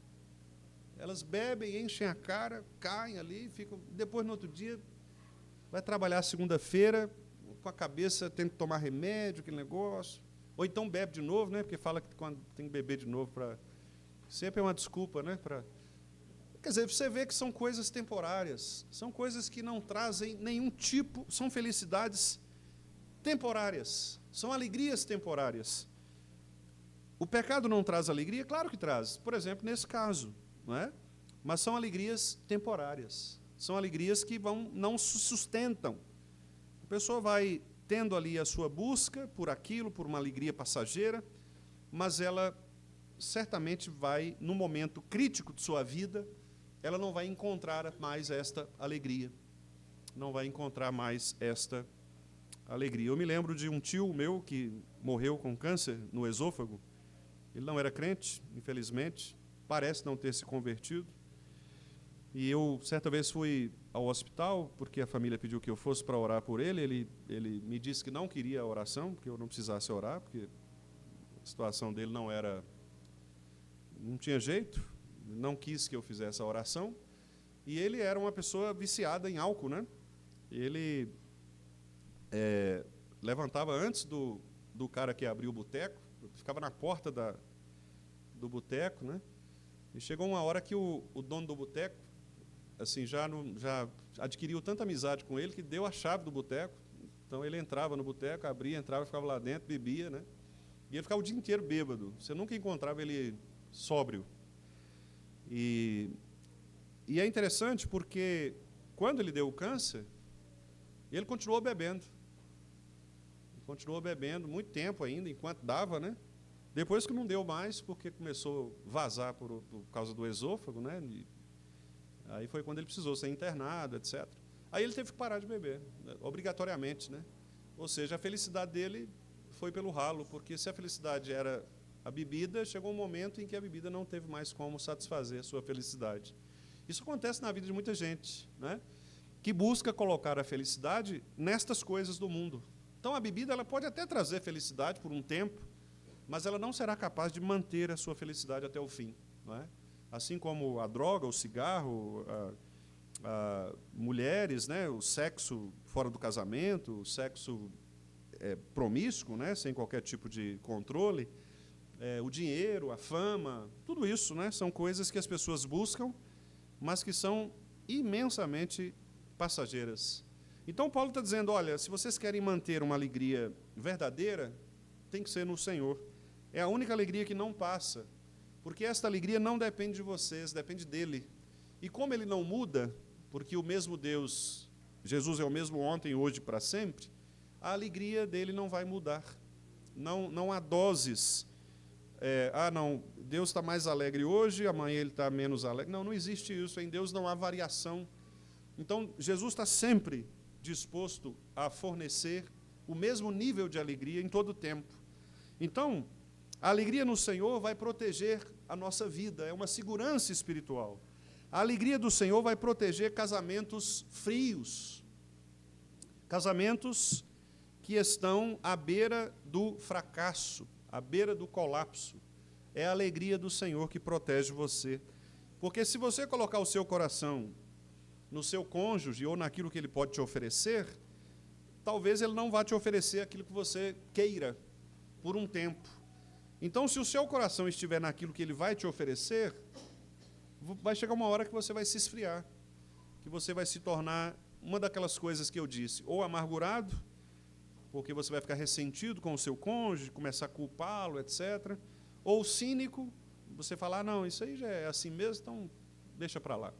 Elas bebem, enchem a cara, caem ali, ficam. Depois, no outro dia, vai trabalhar segunda-feira, com a cabeça, tendo que tomar remédio, aquele negócio. Ou então bebe de novo, né? Porque fala que quando tem que beber de novo para. Sempre é uma desculpa, né? Quer dizer, você vê que são coisas temporárias, são coisas que não trazem nenhum tipo, são felicidades temporárias, são alegrias temporárias. O pecado não traz alegria? Claro que traz. Por exemplo, nesse caso, não é? Mas são alegrias temporárias. São alegrias que não se sustentam. A pessoa vai tendo ali a sua busca por aquilo, por uma alegria passageira, mas ela certamente vai, no momento crítico de sua vida, ela não vai encontrar mais esta alegria. Não vai encontrar mais esta alegria. Eu me lembro de um tio meu que morreu com câncer no esôfago. Ele não era crente, infelizmente, parece não ter se convertido. E eu, certa vez, fui ao hospital, porque a família pediu que eu fosse para orar por ele. Ele me disse que não queria a oração, porque eu não precisasse orar, porque a situação dele não tinha jeito, não quis que eu fizesse a oração. E ele era uma pessoa viciada em álcool, né? Ele levantava antes do cara que abriu o boteco, ficava na porta do boteco, né? E chegou uma hora que o dono do boteco, assim, já adquiriu tanta amizade com ele que deu a chave do boteco. Então ele entrava no boteco, abria, entrava, ficava lá dentro, bebia, né? E ele ficava o dia inteiro bêbado. Você nunca encontrava ele sóbrio. E é interessante porque quando ele deu o câncer, ele continuou bebendo. Ele continuou bebendo muito tempo ainda, enquanto dava, né? Depois que não deu mais, porque começou a vazar por causa do esôfago, né? E aí foi quando ele precisou ser internado, etc. Aí ele teve que parar de beber, obrigatoriamente, né? Ou seja, a felicidade dele foi pelo ralo, porque se a felicidade era a bebida, chegou um momento em que a bebida não teve mais como satisfazer a sua felicidade. Isso acontece na vida de muita gente, né? Que busca colocar a felicidade nestas coisas do mundo. Então a bebida ela pode até trazer felicidade por um tempo, mas ela não será capaz de manter a sua felicidade até o fim, não é? Assim como a droga, o cigarro, mulheres, né, o sexo fora do casamento, o sexo promíscuo, né, sem qualquer tipo de controle, o dinheiro, a fama, tudo isso, né, são coisas que as pessoas buscam, mas que são imensamente passageiras. Então Paulo está dizendo, olha, se vocês querem manter uma alegria verdadeira, tem que ser no Senhor. É a única alegria que não passa, porque esta alegria não depende de vocês, depende dele. E como ele não muda, porque o mesmo Deus, Jesus é o mesmo ontem, hoje e para sempre, a alegria dele não vai mudar. Não há doses. Não, Deus está mais alegre hoje, amanhã ele está menos alegre. Não existe isso. Em Deus não há variação. Então, Jesus está sempre disposto a fornecer o mesmo nível de alegria em todo o tempo. Então, a alegria no Senhor vai proteger a nossa vida, é uma segurança espiritual. A alegria do Senhor vai proteger casamentos frios, casamentos que estão à beira do fracasso, à beira do colapso. É a alegria do Senhor que protege você. Porque se você colocar o seu coração no seu cônjuge ou naquilo que ele pode te oferecer, talvez ele não vá te oferecer aquilo que você queira por um tempo. Então, se o seu coração estiver naquilo que ele vai te oferecer, vai chegar uma hora que você vai se esfriar, que você vai se tornar uma daquelas coisas que eu disse, ou amargurado, porque você vai ficar ressentido com o seu cônjuge, começar a culpá-lo, etc. Ou cínico, você falar, não, isso aí já é assim mesmo, então deixa para lá.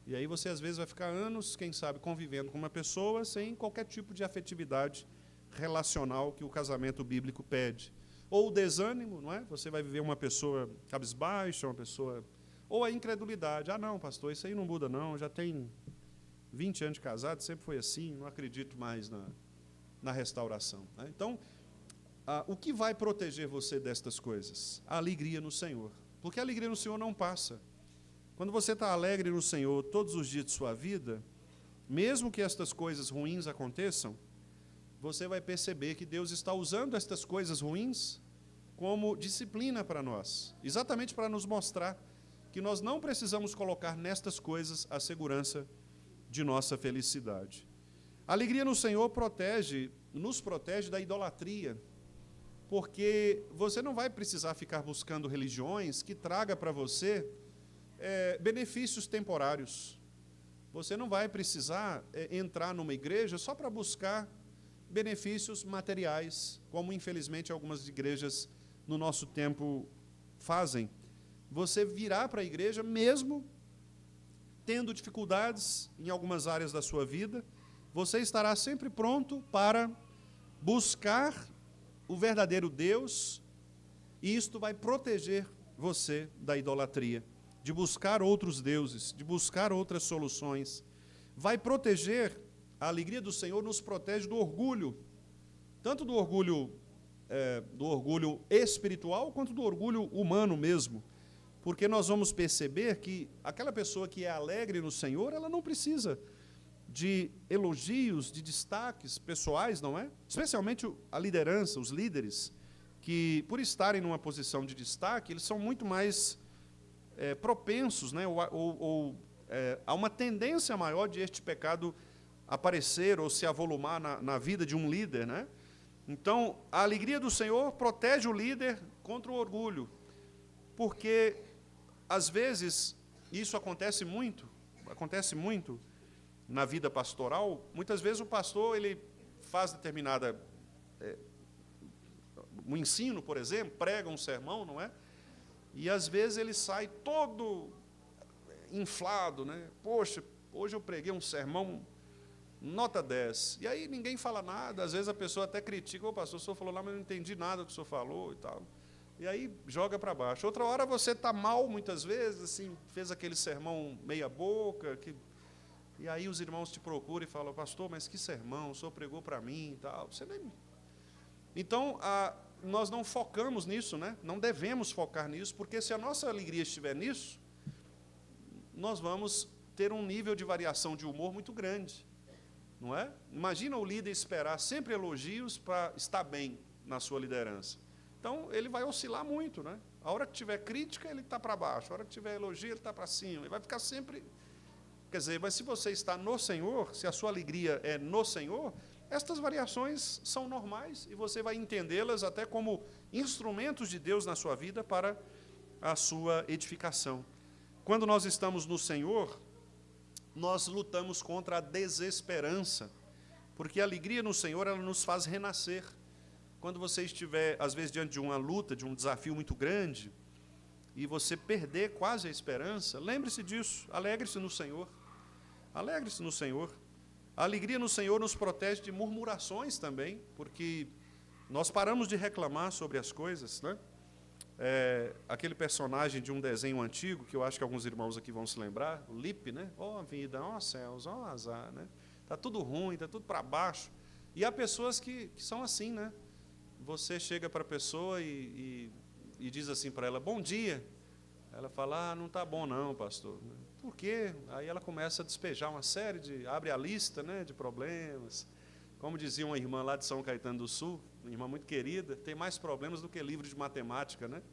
E aí você, às vezes, vai ficar anos, quem sabe, convivendo com uma pessoa sem qualquer tipo de afetividade relacional que o casamento bíblico pede. Ou o desânimo, não é? Você vai viver uma pessoa cabisbaixa, uma pessoa... Ou a incredulidade. Não, pastor, isso aí não muda, não. Já tem 20 anos de casado, sempre foi assim, não acredito mais na restauração. Né? Então, o que vai proteger você destas coisas? A alegria no Senhor. Porque a alegria no Senhor não passa. Quando você está alegre no Senhor todos os dias de sua vida, mesmo que estas coisas ruins aconteçam, você vai perceber que Deus está usando estas coisas ruins como disciplina para nós, exatamente para nos mostrar que nós não precisamos colocar nestas coisas a segurança de nossa felicidade. A alegria no Senhor nos protege da idolatria, porque você não vai precisar ficar buscando religiões que tragam para você benefícios temporários. Você não vai precisar entrar numa igreja só para buscar benefícios materiais, como infelizmente algumas igrejas no nosso tempo fazem. Você virá para a igreja mesmo tendo dificuldades em algumas áreas da sua vida, você estará sempre pronto para buscar o verdadeiro Deus, e isto vai proteger você da idolatria, de buscar outros deuses, de buscar outras soluções. Vai proteger, a alegria do Senhor nos protege do orgulho, tanto do orgulho espiritual, quanto do orgulho humano mesmo. Porque nós vamos perceber que aquela pessoa que é alegre no Senhor, ela não precisa de elogios, de destaques pessoais, não é? Especialmente a liderança, os líderes, que por estarem numa posição de destaque, eles são muito mais propensos, né? Há uma tendência maior de este pecado aparecer ou se avolumar na vida de um líder, né? Então, a alegria do Senhor protege o líder contra o orgulho, porque, às vezes, isso acontece muito na vida pastoral. Muitas vezes o pastor ele faz determinada um ensino, por exemplo, prega um sermão, não é? E às vezes ele sai todo inflado, né? Poxa, hoje eu preguei um sermão nota 10. E aí ninguém fala nada, às vezes a pessoa até critica: ô pastor, o senhor falou lá, mas eu não entendi nada do que o senhor falou e tal. E aí joga para baixo. Outra hora você está mal, muitas vezes, assim, fez aquele sermão meia boca, e aí os irmãos te procuram e falam: pastor, mas que sermão, o senhor pregou para mim e tal. Você nem... Então, nós não focamos nisso, né? Não devemos focar nisso, porque se a nossa alegria estiver nisso, nós vamos ter um nível de variação de humor muito grande, não é? Imagina o líder esperar sempre elogios para estar bem na sua liderança. Então, ele vai oscilar muito, né? A hora que tiver crítica, ele está para baixo. A hora que tiver elogio, ele está para cima. Ele vai ficar sempre... Quer dizer, mas se você está no Senhor, se a sua alegria é no Senhor, estas variações são normais e você vai entendê-las até como instrumentos de Deus na sua vida para a sua edificação. Quando nós estamos no Senhor, nós lutamos contra a desesperança, porque a alegria no Senhor, ela nos faz renascer. Quando você estiver, às vezes, diante de uma luta, de um desafio muito grande, e você perder quase a esperança, lembre-se disso, alegre-se no Senhor. Alegre-se no Senhor. A alegria no Senhor nos protege de murmurações também, porque nós paramos de reclamar sobre as coisas, né? Aquele personagem de um desenho antigo, que eu acho que alguns irmãos aqui vão se lembrar, o Lipe, né? Ó vida, ó céus, ó azar, né? Está tudo ruim, está tudo para baixo. E há pessoas que são assim, né? Você chega para a pessoa e diz assim para ela: bom dia. Ela fala: não está bom não, pastor. Por quê? Aí ela começa a despejar uma série abre a lista, né, de problemas. Como dizia uma irmã lá de São Caetano do Sul, uma irmã muito querida, tem mais problemas do que livro de matemática, né?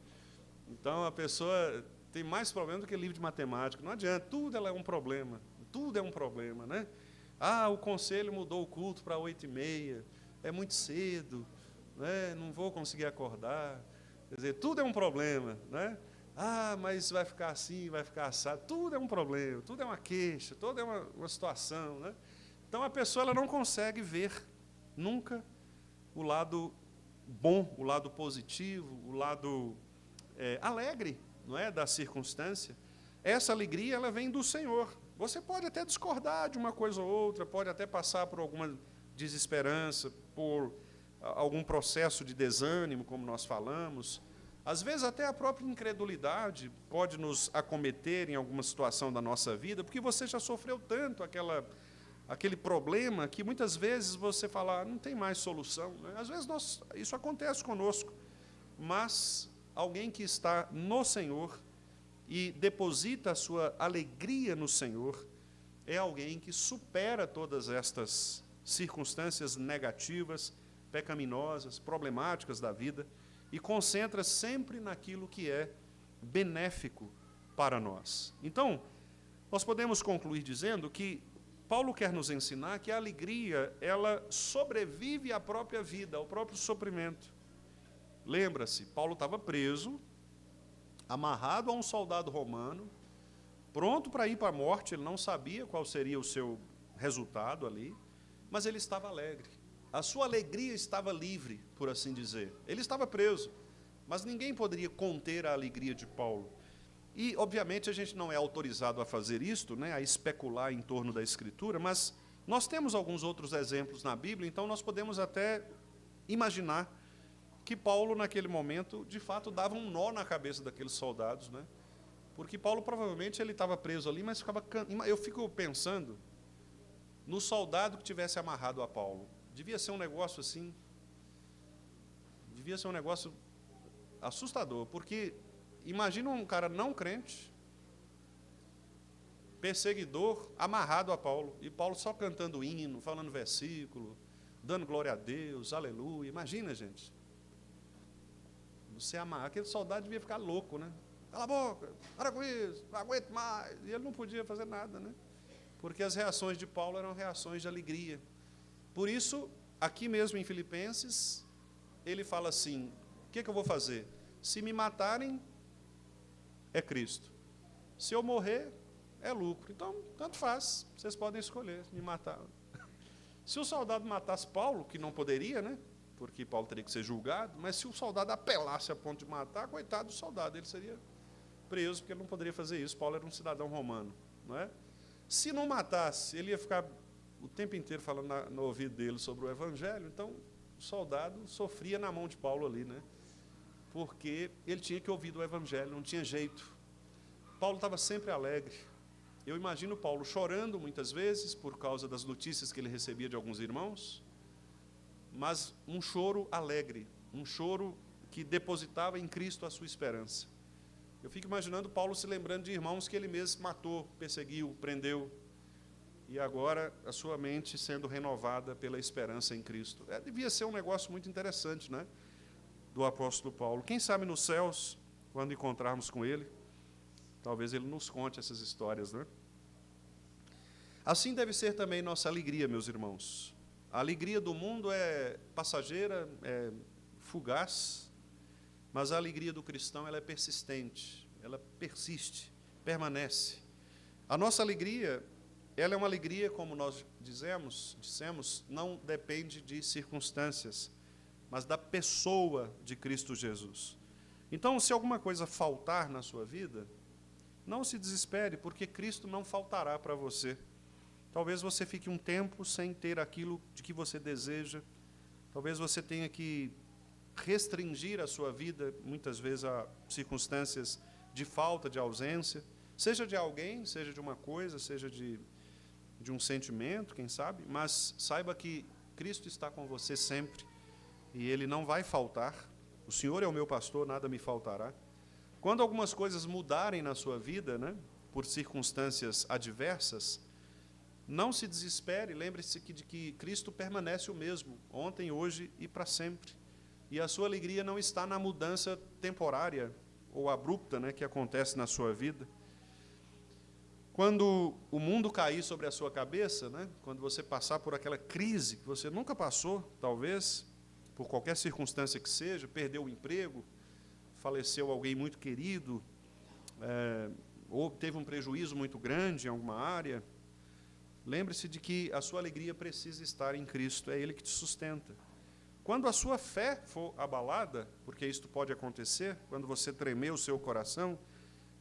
Então, a pessoa tem mais problemas do que livro de matemática. Não adianta, tudo ela é um problema, né? O conselho mudou o culto para 8h30, é muito cedo, né? Não vou conseguir acordar. Quer dizer, tudo é um problema, né? Mas vai ficar assim, vai ficar assado. Tudo é um problema, tudo é uma queixa, tudo é uma situação, né? Então, a pessoa ela não consegue ver nunca o lado bom, o lado positivo, o lado alegre, não é, da circunstância. Essa alegria ela vem do Senhor. Você pode até discordar de uma coisa ou outra, pode até passar por alguma desesperança, por algum processo de desânimo, como nós falamos. Às vezes até a própria incredulidade pode nos acometer em alguma situação da nossa vida, porque você já sofreu tanto aquele problema que muitas vezes você fala: não tem mais solução, né? Às vezes isso acontece conosco, mas alguém que está no Senhor e deposita a sua alegria no Senhor é alguém que supera todas estas circunstâncias negativas, pecaminosas, problemáticas da vida, e concentra sempre naquilo que é benéfico para nós. Então, nós podemos concluir dizendo que Paulo quer nos ensinar que a alegria, ela sobrevive à própria vida, ao próprio sofrimento. Lembra-se, Paulo estava preso, amarrado a um soldado romano, pronto para ir para a morte, ele não sabia qual seria o seu resultado ali, mas ele estava alegre. A sua alegria estava livre, por assim dizer. Ele estava preso, mas ninguém poderia conter a alegria de Paulo. E, obviamente, a gente não é autorizado a fazer isto, né, a especular em torno da Escritura, mas nós temos alguns outros exemplos na Bíblia, então nós podemos até imaginar que Paulo, naquele momento, de fato, dava um nó na cabeça daqueles soldados, né? Porque Paulo, provavelmente, ele estava preso ali, mas eu fico pensando no soldado que tivesse amarrado a Paulo. Devia ser um negócio assim, devia ser um negócio assustador, porque imagina um cara não crente, perseguidor, amarrado a Paulo, e Paulo só cantando hino, falando versículo, dando glória a Deus, aleluia. Imagina, gente, você amarrar, aquele soldado devia ficar louco, né? Cala a boca, para com isso, não aguento mais, e ele não podia fazer nada, né? Porque as reações de Paulo eram reações de alegria. Por isso, aqui mesmo em Filipenses, ele fala assim: o que eu vou fazer? Se me matarem, é Cristo. Se eu morrer, é lucro. Então, tanto faz, vocês podem escolher me matar. Se o soldado matasse Paulo, que não poderia, né? Porque Paulo teria que ser julgado, mas se o soldado apelasse a ponto de matar, coitado do soldado, ele seria preso, porque ele não poderia fazer isso. Paulo era um cidadão romano, não é? Se não matasse, ele ia ficar o tempo inteiro falando no ouvido dele sobre o Evangelho. Então, o soldado sofria na mão de Paulo ali, né? Porque ele tinha que ouvir do Evangelho, não tinha jeito. Paulo estava sempre alegre. Eu imagino Paulo chorando muitas vezes por causa das notícias que ele recebia de alguns irmãos, mas um choro alegre, um choro que depositava em Cristo a sua esperança. Eu fico imaginando Paulo se lembrando de irmãos que ele mesmo matou, perseguiu, prendeu, e agora a sua mente sendo renovada pela esperança em Cristo. Devia ser um negócio muito interessante, né, do apóstolo Paulo. Quem sabe nos céus, quando encontrarmos com ele, talvez ele nos conte essas histórias, né? Assim deve ser também nossa alegria, meus irmãos. A alegria do mundo é passageira, é fugaz, mas a alegria do cristão ela é persistente, ela persiste, permanece. A nossa alegria, ela é uma alegria, como nós dissemos, não depende de circunstâncias, mas da pessoa de Cristo Jesus. Então, se alguma coisa faltar na sua vida, não se desespere, porque Cristo não faltará para você. Talvez você fique um tempo sem ter aquilo de que você deseja. Talvez você tenha que restringir a sua vida, muitas vezes, a circunstâncias de falta, de ausência, seja de alguém, seja de uma coisa, seja de um sentimento, quem sabe, mas saiba que Cristo está com você sempre e Ele não vai faltar. O Senhor é o meu pastor, nada me faltará. Quando algumas coisas mudarem na sua vida, né, por circunstâncias adversas, não se desespere, lembre-se de que Cristo permanece o mesmo, ontem, hoje e para sempre. E a sua alegria não está na mudança temporária ou abrupta, né, que acontece na sua vida. Quando o mundo cair sobre a sua cabeça, né, quando você passar por aquela crise que você nunca passou, talvez, por qualquer circunstância que seja, perdeu o emprego, faleceu alguém muito querido, ou teve um prejuízo muito grande em alguma área, lembre-se de que a sua alegria precisa estar em Cristo, é Ele que te sustenta. Quando a sua fé for abalada, porque isto pode acontecer, quando você tremer o seu coração,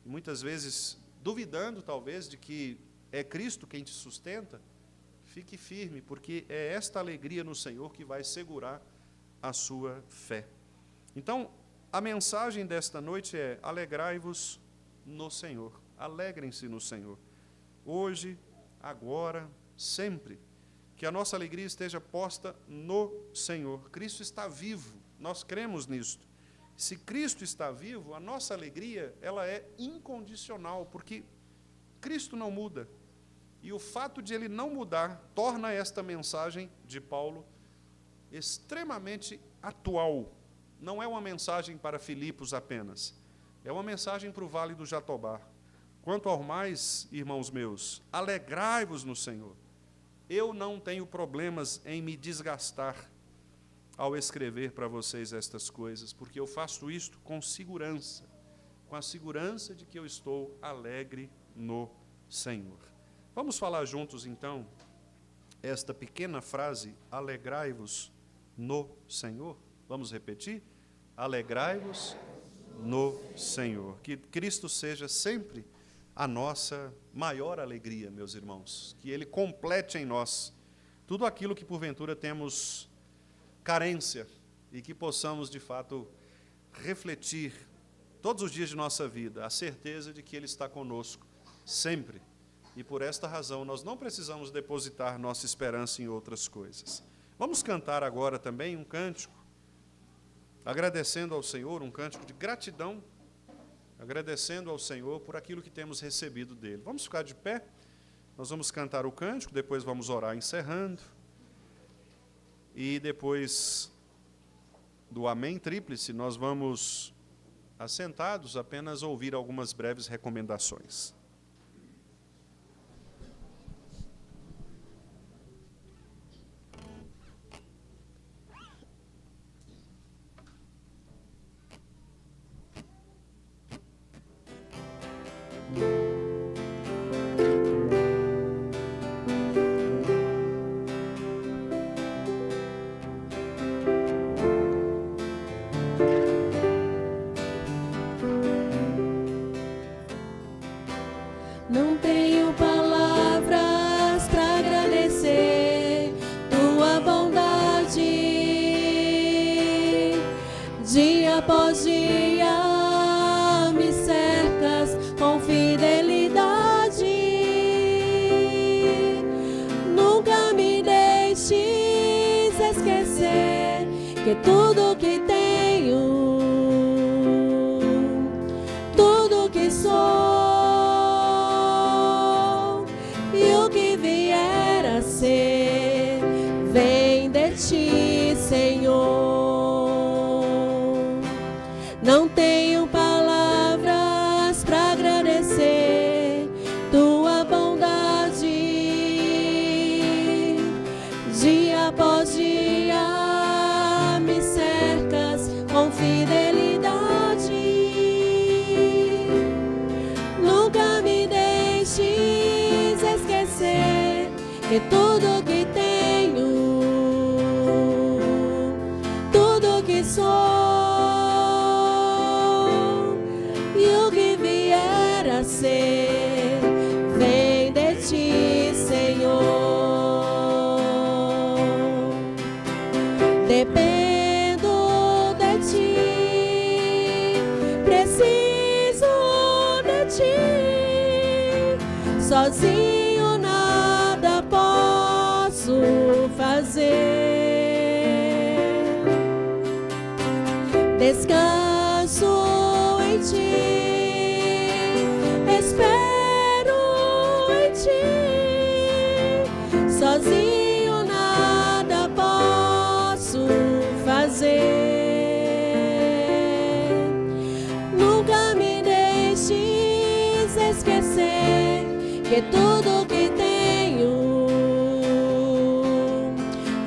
muitas vezes duvidando talvez de que é Cristo quem te sustenta, fique firme, porque é esta alegria no Senhor que vai segurar a sua fé. Então, a mensagem desta noite é: alegrai-vos no Senhor, alegrem-se no Senhor, hoje, agora, sempre, que a nossa alegria esteja posta no Senhor. Cristo está vivo, nós cremos nisto. Se Cristo está vivo, a nossa alegria ela é incondicional, porque Cristo não muda. E o fato de Ele não mudar torna esta mensagem de Paulo extremamente atual. Não é uma mensagem para Filipos apenas, é uma mensagem para o Vale do Jatobá. Quanto ao mais, irmãos meus, alegrai-vos no Senhor. Eu não tenho problemas em me desgastar ao escrever para vocês estas coisas, porque eu faço isto com segurança, com a segurança de que eu estou alegre no Senhor. Vamos falar juntos, então, esta pequena frase, alegrai-vos no Senhor? Vamos repetir? Alegrai-vos no Senhor. Que Cristo seja sempre a nossa maior alegria, meus irmãos. Que Ele complete em nós tudo aquilo que porventura temos carência e que possamos, de fato, refletir todos os dias de nossa vida, a certeza de que Ele está conosco sempre. E por esta razão nós não precisamos depositar nossa esperança em outras coisas. Vamos cantar agora também um cântico, agradecendo ao Senhor, um cântico de gratidão, agradecendo ao Senhor por aquilo que temos recebido dEle. Vamos ficar de pé, nós vamos cantar o cântico, depois vamos orar encerrando. E depois do Amém Tríplice, nós vamos, assentados, apenas ouvir algumas breves recomendações. que tudo que tenho, tudo que sou e o que vier a ser, vem de ti, Senhor. Não tenho palavras para agradecer tua bondade. Dia após dia me cercas com fidelidade. Nunca me deixes esquecer que tudo que tenho, tudo que sou ser, vem de ti, Senhor. Dependo de ti, preciso de ti. Sozinho nada posso fazer. Descanso em ti. Espero em ti, sozinho nada posso fazer. Nunca me deixes esquecer que tudo que tenho,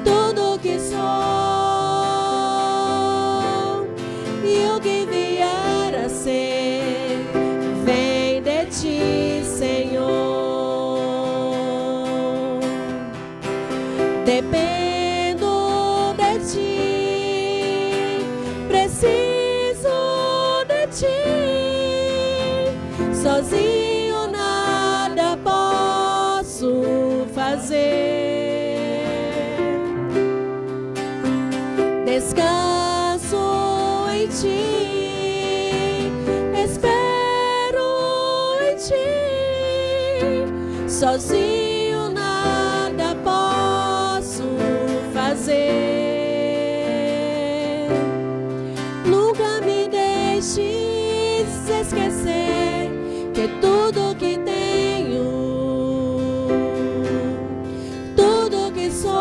tudo que sou e o que vier a ser, vem de ti, Senhor. Dependo de ti, preciso de ti. Sozinho nada posso fazer. Descanso em ti, espero em ti, sozinho nada posso fazer. Nunca me deixes esquecer que tudo que tenho, tudo que sou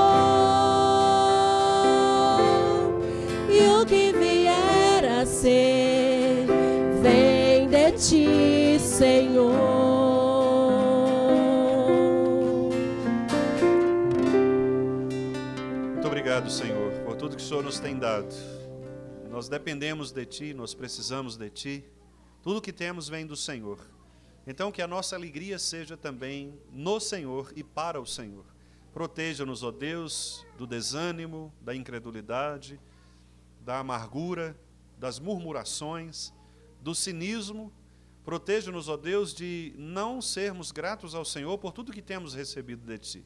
e o que vier a ser, vem de ti, Senhor. Muito obrigado, Senhor, por tudo que o Senhor nos tem dado. Nós dependemos de Ti, nós precisamos de Ti. Tudo que temos vem do Senhor. Então que a nossa alegria seja também no Senhor e para o Senhor. Proteja-nos, ó Deus, do desânimo, da incredulidade, da amargura, das murmurações, do cinismo. Proteja-nos, ó Deus, de não sermos gratos ao Senhor por tudo que temos recebido de Ti.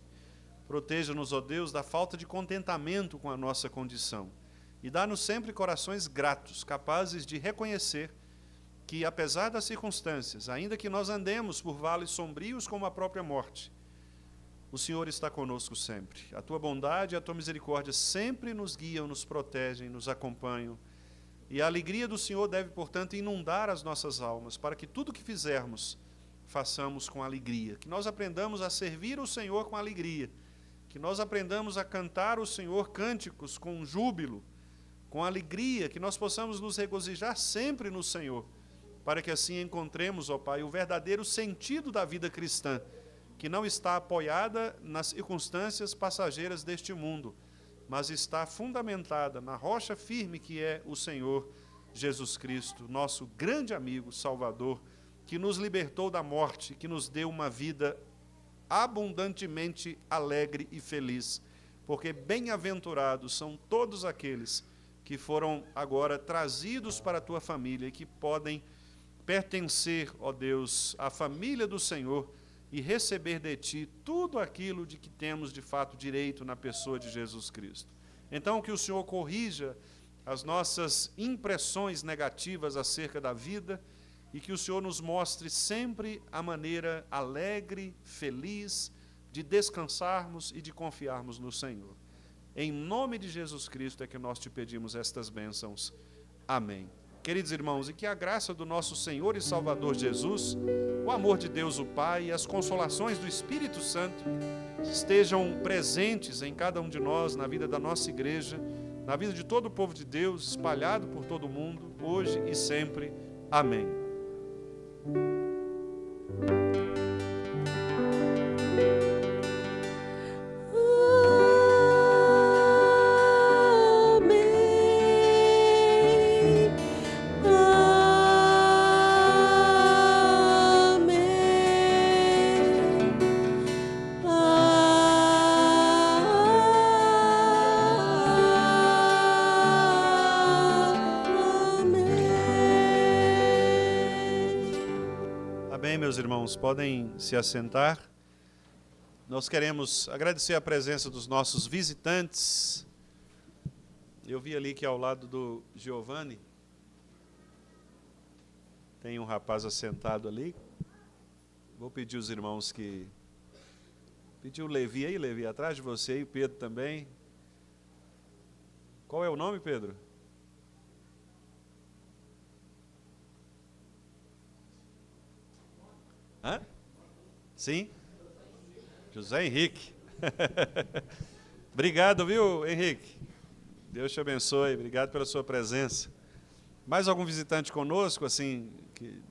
Proteja-nos, ó Deus, da falta de contentamento com a nossa condição. E dá-nos sempre corações gratos, capazes de reconhecer que, apesar das circunstâncias, ainda que nós andemos por vales sombrios como a própria morte, o Senhor está conosco sempre. A Tua bondade e a Tua misericórdia sempre nos guiam, nos protegem, nos acompanham. E a alegria do Senhor deve, portanto, inundar as nossas almas, para que tudo que fizermos, façamos com alegria. Que nós aprendamos a servir o Senhor com alegria. Que nós aprendamos a cantar o Senhor cânticos com júbilo, com alegria, que nós possamos nos regozijar sempre no Senhor, para que assim encontremos, ó Pai, o verdadeiro sentido da vida cristã, que não está apoiada nas circunstâncias passageiras deste mundo, mas está fundamentada na rocha firme que é o Senhor Jesus Cristo, nosso grande amigo, Salvador, que nos libertou da morte, que nos deu uma vida abundantemente alegre e feliz, porque bem-aventurados são todos aqueles que foram agora trazidos para a Tua família e que podem pertencer, ó Deus, à família do Senhor e receber de Ti tudo aquilo de que temos de fato direito na pessoa de Jesus Cristo. Então, que o Senhor corrija as nossas impressões negativas acerca da vida e que o Senhor nos mostre sempre a maneira alegre, feliz, de descansarmos e de confiarmos no Senhor. Em nome de Jesus Cristo é que nós te pedimos estas bênçãos. Amém. Queridos irmãos, e que a graça do nosso Senhor e Salvador Jesus, o amor de Deus o Pai e as consolações do Espírito Santo estejam presentes em cada um de nós, na vida da nossa igreja, na vida de todo o povo de Deus, espalhado por todo o mundo, hoje e sempre. Amém. Meus irmãos, podem se assentar. Nós queremos agradecer a presença dos nossos visitantes. Eu vi ali que ao lado do Giovanni tem um rapaz assentado ali. Vou pedir os irmãos que... Pedir o Levi aí, Levi, atrás de você, e o Pedro também. Qual é o nome, Pedro? Hã? Sim? José Henrique. Obrigado, viu, Henrique? Deus te abençoe, obrigado pela sua presença. Mais algum visitante conosco, assim, que...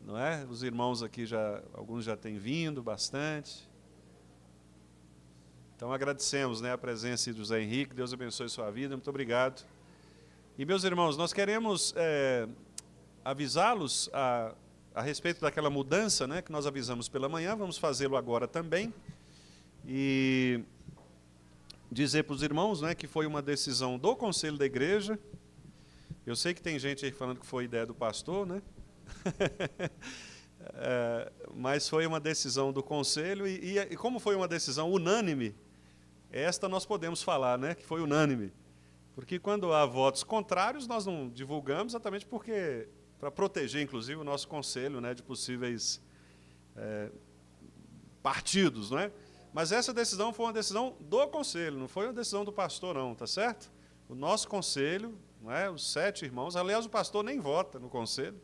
não é? Os irmãos aqui, alguns já têm vindo bastante. Então agradecemos, né, a presença de José Henrique, Deus abençoe sua vida, muito obrigado. E meus irmãos, nós queremos... avisá-los a respeito daquela mudança, né, que nós avisamos pela manhã, vamos fazê-lo agora também, e dizer para os irmãos, né, que foi uma decisão do Conselho da Igreja. Eu sei que tem gente aí falando que foi ideia do pastor, né? Mas foi uma decisão do Conselho, e como foi uma decisão unânime, esta nós podemos falar, né, que foi unânime, porque quando há votos contrários, nós não divulgamos, exatamente porque... para proteger, inclusive, o nosso conselho, né, de possíveis partidos, não é? Mas essa decisão foi uma decisão do conselho, não foi uma decisão do pastor, não, tá certo? O nosso conselho, não é? Os 7 irmãos, aliás, o pastor nem vota no conselho.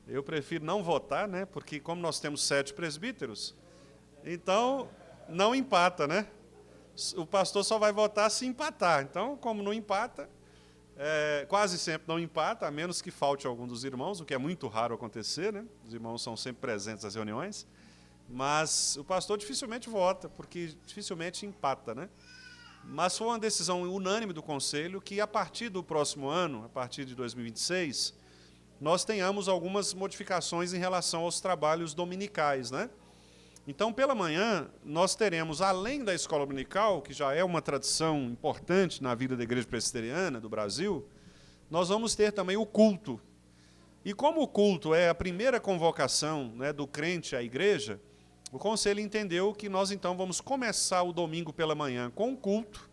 Eu prefiro não votar, né, porque como nós temos 7 presbíteros, então não empata, né? O pastor só vai votar se empatar. Então, como não empata, quase sempre não empata, a menos que falte algum dos irmãos, o que é muito raro acontecer, né? Os irmãos são sempre presentes nas reuniões, mas o pastor dificilmente vota, porque dificilmente empata, né? Mas foi uma decisão unânime do Conselho que, a partir do próximo ano, a partir de 2026, nós tenhamos algumas modificações em relação aos trabalhos dominicais, né? Então, pela manhã, nós teremos, além da escola dominical, que já é uma tradição importante na vida da Igreja Presbiteriana do Brasil, nós vamos ter também o culto. E como o culto é a primeira convocação, né, do crente à igreja, o Conselho entendeu que nós, então, vamos começar o domingo pela manhã com o culto,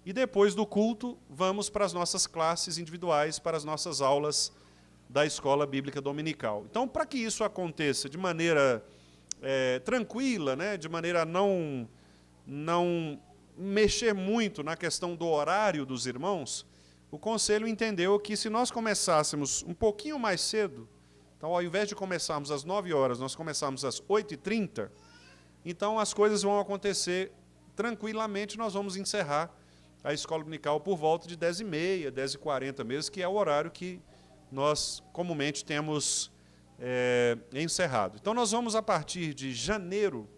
e depois do culto, vamos para as nossas classes individuais, para as nossas aulas da escola bíblica dominical. Então, para que isso aconteça de maneira... tranquila, né, de maneira a não mexer muito na questão do horário dos irmãos, o Conselho entendeu que se nós começássemos um pouquinho mais cedo, então ao invés de começarmos às 9 horas, nós começarmos às 8h30, então as coisas vão acontecer tranquilamente, nós vamos encerrar a escola dominical por volta de 10h30, 10h40 mesmo, que é o horário que nós comumente temos encerrado. Então nós vamos, a partir de janeiro,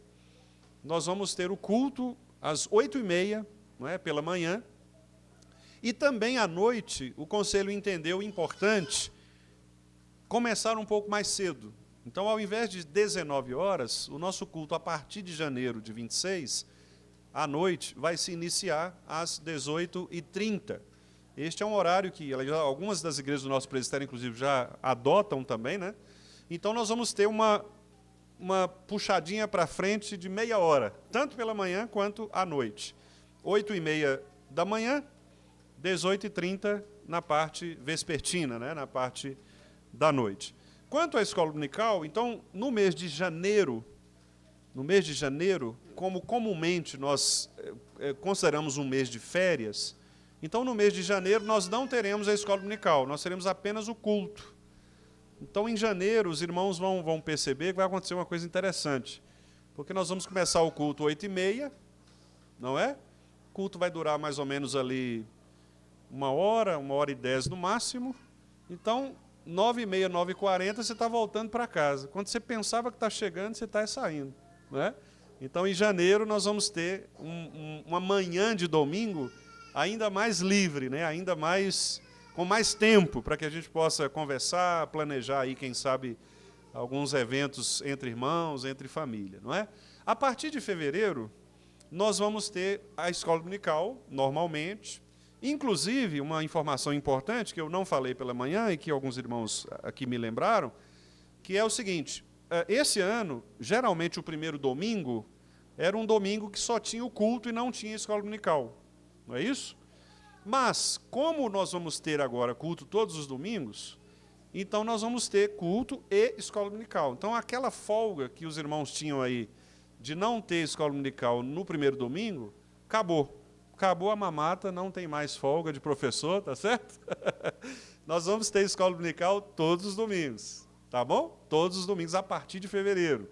nós vamos ter o culto às 8h30, não é, pela manhã, e também à noite o Conselho entendeu importante começar um pouco mais cedo. Então, ao invés de 19 horas, o nosso culto, a partir de janeiro de 26, à noite, vai se iniciar às 18h30. Este é um horário que algumas das igrejas do nosso presbitério, inclusive, já adotam também, né? Então, nós vamos ter uma puxadinha para frente de meia hora, tanto pela manhã quanto à noite. 8h30 da manhã, 18h30 na parte vespertina, né, na parte da noite. Quanto à escola dominical, então, no mês de janeiro, no mês de janeiro, como comumente nós consideramos um mês de férias, então no mês de janeiro nós não teremos a escola dominical, nós teremos apenas o culto. Então em janeiro os irmãos vão perceber que vai acontecer uma coisa interessante, porque nós vamos começar o culto 8h30, não é? O culto vai durar mais ou menos ali 1h10 no máximo, então 9h30, 9h40 você está voltando para casa. Quando você pensava que está chegando, você está saindo. Não é? Então, em janeiro, nós vamos ter uma manhã de domingo ainda mais livre, né? Ainda mais, com mais tempo, para que a gente possa conversar, planejar aí, quem sabe, alguns eventos entre irmãos, entre família. Não é? A partir de fevereiro, nós vamos ter a escola dominical, normalmente. Inclusive, uma informação importante, que eu não falei pela manhã e que alguns irmãos aqui me lembraram, que é o seguinte: esse ano, geralmente o primeiro domingo, era um domingo que só tinha o culto e não tinha escola dominical. Não é isso? Mas, como nós vamos ter agora culto todos os domingos, então nós vamos ter culto e escola dominical. Então, aquela folga que os irmãos tinham aí de não ter escola dominical no primeiro domingo, acabou. Acabou a mamata, não tem mais folga de professor, tá certo? Nós vamos ter escola dominical todos os domingos, tá bom? Todos os domingos a partir de fevereiro.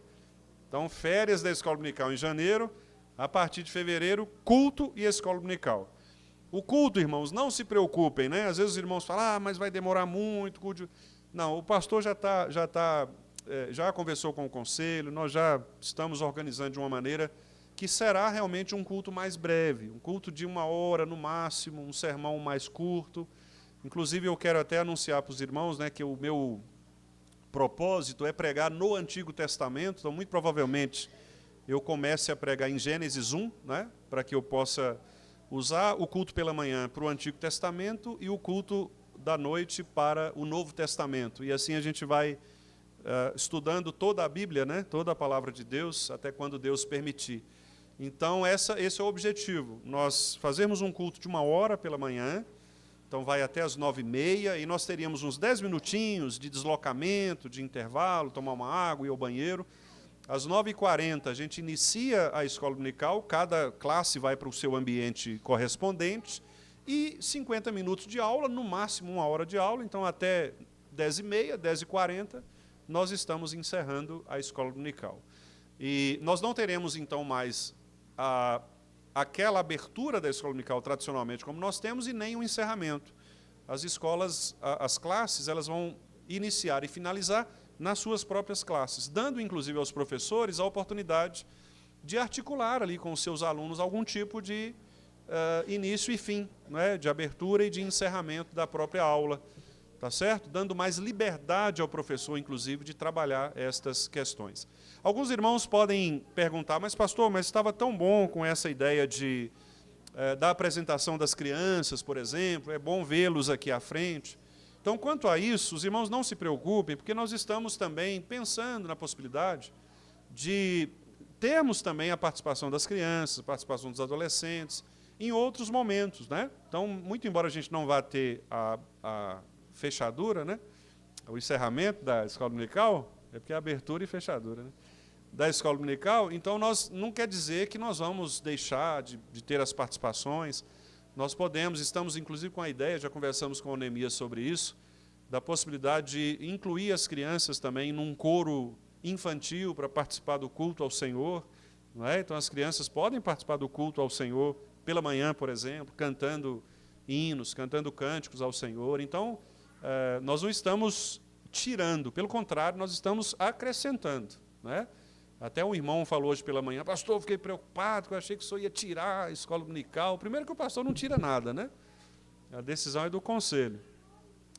Então, férias da escola dominical em janeiro, a partir de fevereiro, culto e escola dominical. O culto, irmãos, não se preocupem, né? Às vezes os irmãos falam, mas vai demorar muito. Culto. Não, o pastor já conversou com o conselho, nós já estamos organizando de uma maneira que será realmente um culto mais breve, um culto de 1h no máximo, um sermão mais curto. Inclusive, eu quero até anunciar para os irmãos, né, que o meu propósito é pregar no Antigo Testamento, então, muito provavelmente, eu comece a pregar em Gênesis 1, né, para que eu possa usar o culto pela manhã para o Antigo Testamento e o culto da noite para o Novo Testamento. E assim a gente vai estudando toda a Bíblia, né, toda a palavra de Deus, até quando Deus permitir. Então, esse é o objetivo. Nós fazemos um culto de 1h pela manhã, então vai até as 9h30, e nós teríamos uns 10 minutinhos de deslocamento, de intervalo, tomar uma água, ir ao banheiro. Às 9h40 a gente inicia a escola dominical, cada classe vai para o seu ambiente correspondente, e 50 minutos de aula, no máximo 1h de aula, então até 10h30, 10h40, nós estamos encerrando a escola dominical. E nós não teremos, então, mais aquela abertura da escola dominical tradicionalmente como nós temos e nem o encerramento. As escolas, as classes, elas vão iniciar e finalizar nas suas próprias classes, dando, inclusive, aos professores a oportunidade de articular ali com os seus alunos algum tipo de início e fim, né, de abertura e de encerramento da própria aula, tá certo? Dando mais liberdade ao professor, inclusive, de trabalhar estas questões. Alguns irmãos podem perguntar, mas pastor, mas estava tão bom com essa ideia da apresentação das crianças, por exemplo, é bom vê-los aqui à frente. Então, quanto a isso, os irmãos não se preocupem, porque nós estamos também pensando na possibilidade de termos também a participação das crianças, a participação dos adolescentes, em outros momentos, né? Então, muito embora a gente não vá ter a fechadura, né, o encerramento da escola dominical, é porque é abertura e fechadura, né, da escola dominical, então nós não quer dizer que nós vamos deixar de ter as participações. Nós estamos inclusive com a ideia, já conversamos com o Neemias sobre isso, da possibilidade de incluir as crianças também num coro infantil para participar do culto ao Senhor, não é? Então as crianças podem participar do culto ao Senhor pela manhã, por exemplo, cantando hinos, cantando cânticos ao Senhor. Então, nós não estamos tirando, pelo contrário, nós estamos acrescentando, né? Até um irmão falou hoje pela manhã, pastor, eu fiquei preocupado, porque eu achei que o senhor ia tirar a escola dominical. Primeiro que o pastor não tira nada, né? A decisão é do conselho.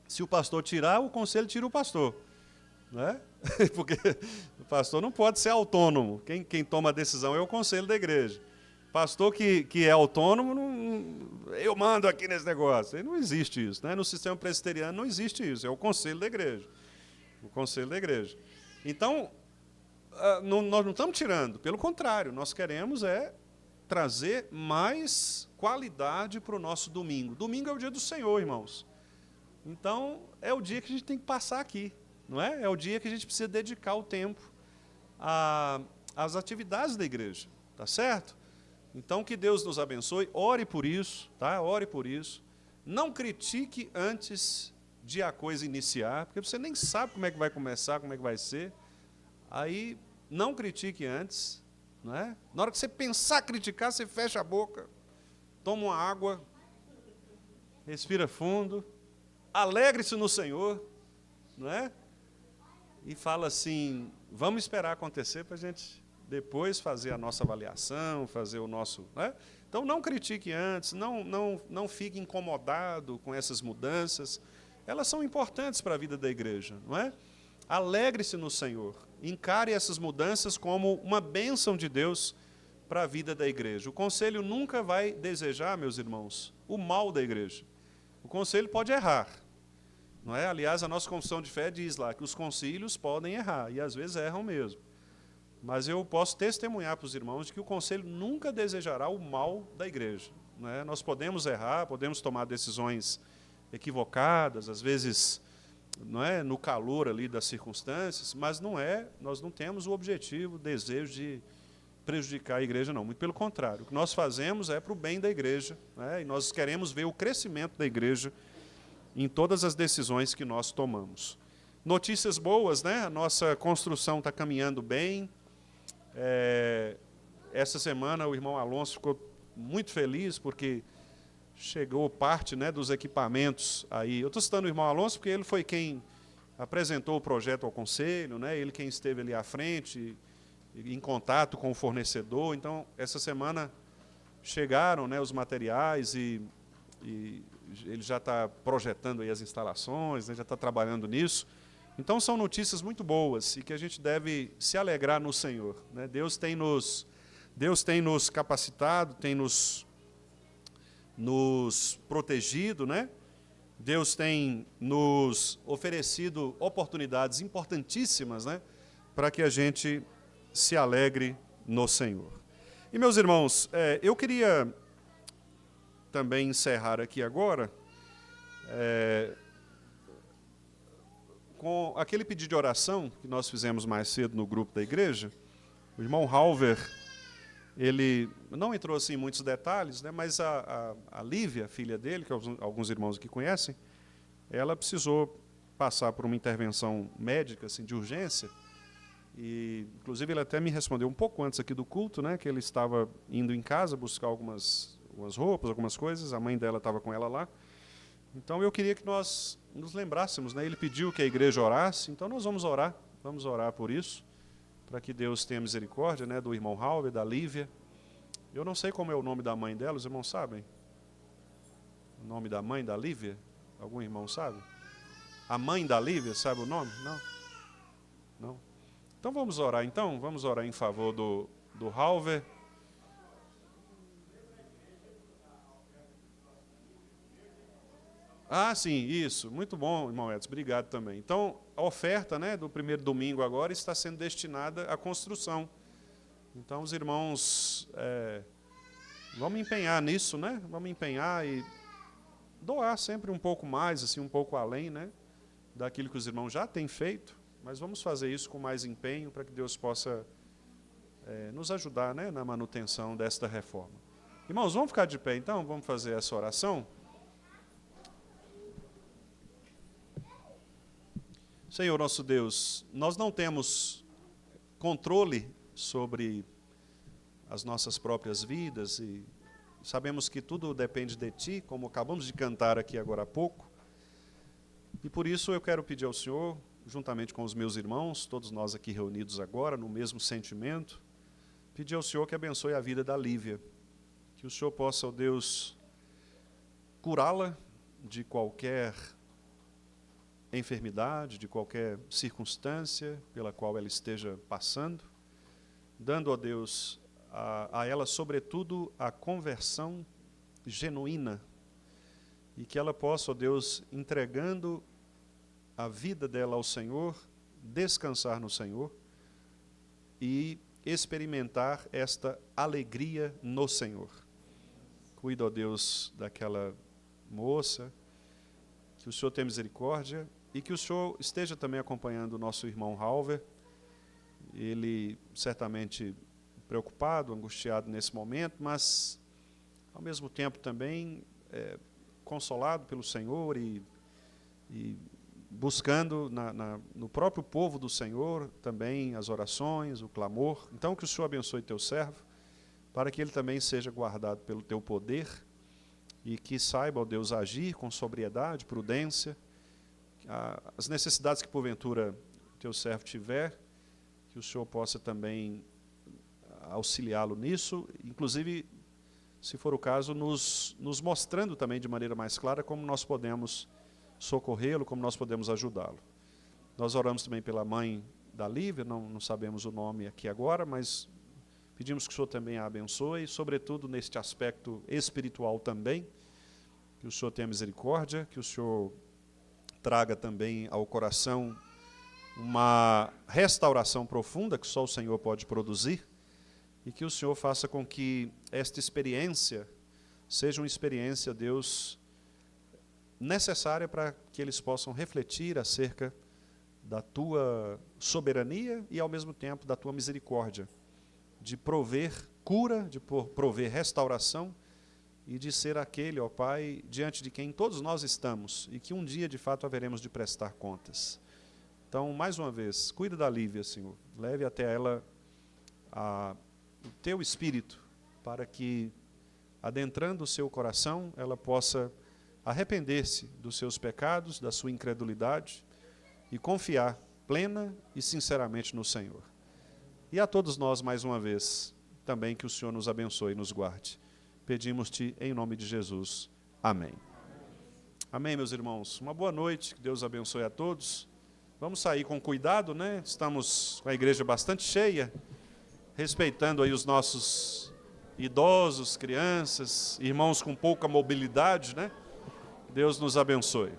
Se o pastor tirar, o conselho tira o pastor, né? Porque o pastor não pode ser autônomo. Quem toma a decisão é o conselho da igreja. Pastor que é autônomo, eu mando aqui nesse negócio. E não existe isso, né? No sistema presbiteriano não existe isso, é o conselho da igreja. O conselho da igreja. Então, nós não estamos tirando, pelo contrário, nós queremos trazer mais qualidade para o nosso domingo. Domingo é o dia do Senhor, irmãos. Então, é o dia que a gente tem que passar aqui, não é? É o dia que a gente precisa dedicar o tempo a as atividades da igreja, tá certo? Então, que Deus nos abençoe, ore por isso, tá? Ore por isso. Não critique antes de a coisa iniciar, porque você nem sabe como é que vai começar, como é que vai ser. Aí, não critique antes, não é? Na hora que você pensar criticar, você fecha a boca, toma uma água, respira fundo, alegre-se no Senhor, não é? E fala assim, vamos esperar acontecer para a gente depois fazer a nossa avaliação, fazer o nosso... Né? Então, não critique antes, não fique incomodado com essas mudanças. Elas são importantes para a vida da igreja, não é? Alegre-se no Senhor. Encare essas mudanças como uma bênção de Deus para a vida da igreja. O conselho nunca vai desejar, meus irmãos, o mal da igreja. O conselho pode errar, não é? Aliás, a nossa confissão de fé diz lá que os concílios podem errar, e às vezes erram mesmo. Mas eu posso testemunhar para os irmãos de que o conselho nunca desejará o mal da igreja, não é? Nós podemos errar, podemos tomar decisões equivocadas, às vezes, não é, no calor ali das circunstâncias, mas nós não temos o objetivo, o desejo de prejudicar a igreja, não. Muito pelo contrário, o que nós fazemos é para o bem da igreja, né? E nós queremos ver o crescimento da igreja em todas as decisões que nós tomamos. Notícias boas, né? A nossa construção está caminhando bem. Essa semana o irmão Alonso ficou muito feliz porque chegou parte, né, dos equipamentos aí. Eu estou citando o irmão Alonso porque ele foi quem apresentou o projeto ao conselho, né? Ele quem esteve ali à frente, em contato com o fornecedor. Então, essa semana chegaram, né, os materiais e ele já está projetando aí as instalações, né, já está trabalhando nisso. Então, são notícias muito boas e que a gente deve se alegrar no Senhor, né? Deus tem nos capacitado, tem nos protegido, né? Deus tem nos oferecido oportunidades importantíssimas, né, para que a gente se alegre no Senhor. E, meus irmãos, eu queria também encerrar aqui agora com aquele pedido de oração que nós fizemos mais cedo no grupo da igreja. O irmão Halver, ele não entrou assim em muitos detalhes, né, mas a Lívia, filha dele, que alguns irmãos aqui conhecem, ela precisou passar por uma intervenção médica assim, de urgência. E, inclusive, ele até me respondeu um pouco antes aqui do culto, né, que ele estava indo em casa buscar algumas roupas, algumas coisas, a mãe dela estava com ela lá. Então, eu queria que nós nos lembrássemos, né, ele pediu que a igreja orasse, então nós vamos orar por isso, para que Deus tenha misericórdia, né, do irmão Halver, da Lívia. Eu não sei como é o nome da mãe dela, os irmãos sabem? O nome da mãe da Lívia? Algum irmão sabe? A mãe da Lívia, sabe o nome? Não? Não? Então vamos orar, vamos orar em favor do Halver. Ah, sim, isso. Muito bom, irmão Edson, obrigado também. Então, a oferta, né, do primeiro domingo agora está sendo destinada à construção. Então, os irmãos, vamos empenhar nisso, né? Vamos empenhar e doar sempre um pouco mais, assim, um pouco além, né, daquilo que os irmãos já têm feito, mas vamos fazer isso com mais empenho para que Deus possa nos ajudar, né, na manutenção desta reforma. Irmãos, vamos ficar de pé então, vamos fazer essa oração. Senhor nosso Deus, nós não temos controle sobre as nossas próprias vidas e sabemos que tudo depende de Ti, como acabamos de cantar aqui agora há pouco. E por isso eu quero pedir ao Senhor, juntamente com os meus irmãos, todos nós aqui reunidos agora, no mesmo sentimento, pedir ao Senhor que abençoe a vida da Lívia, que o Senhor possa, ó Deus, curá-la de qualquer enfermidade, de qualquer circunstância pela qual ela esteja passando, dando, ó Deus, a ela, sobretudo, a conversão genuína, e que ela possa, ó Deus, entregando a vida dela ao Senhor, descansar no Senhor e experimentar esta alegria no Senhor. Cuida, ó Deus, daquela moça, que o Senhor tenha misericórdia e que o Senhor esteja também acompanhando o nosso irmão Halver ele certamente preocupado, angustiado nesse momento, mas ao mesmo tempo também consolado pelo Senhor e buscando no próprio povo do Senhor também as orações, o clamor. Então que o Senhor abençoe teu servo, para que ele também seja guardado pelo teu poder e que saiba, ó Deus, agir com sobriedade, prudência, as necessidades que porventura teu servo tiver, que o Senhor possa também auxiliá-lo nisso, inclusive, se for o caso, nos mostrando também de maneira mais clara como nós podemos socorrê-lo, como nós podemos ajudá-lo. Nós oramos também pela mãe da Lívia, não sabemos o nome aqui agora, mas pedimos que o Senhor também a abençoe, sobretudo neste aspecto espiritual também, que o Senhor tenha misericórdia, que o Senhor traga também ao coração uma restauração profunda que só o Senhor pode produzir, e que o Senhor faça com que esta experiência seja uma experiência, Deus, necessária para que eles possam refletir acerca da tua soberania e, ao mesmo tempo, da tua misericórdia, de prover cura, de prover restauração e de ser aquele, ó Pai, diante de quem todos nós estamos e que um dia, de fato, haveremos de prestar contas. Então, mais uma vez, cuida da Lívia, Senhor. Leve até ela o teu Espírito, para que, adentrando o seu coração, ela possa arrepender-se dos seus pecados, da sua incredulidade e confiar plena e sinceramente no Senhor. E a todos nós, mais uma vez, também que o Senhor nos abençoe e nos guarde. Pedimos-te em nome de Jesus. Amém. Amém, meus irmãos. Uma boa noite, que Deus abençoe a todos. Vamos sair com cuidado, né? Estamos com a igreja bastante cheia, respeitando aí os nossos idosos, crianças, irmãos com pouca mobilidade, né? Deus nos abençoe.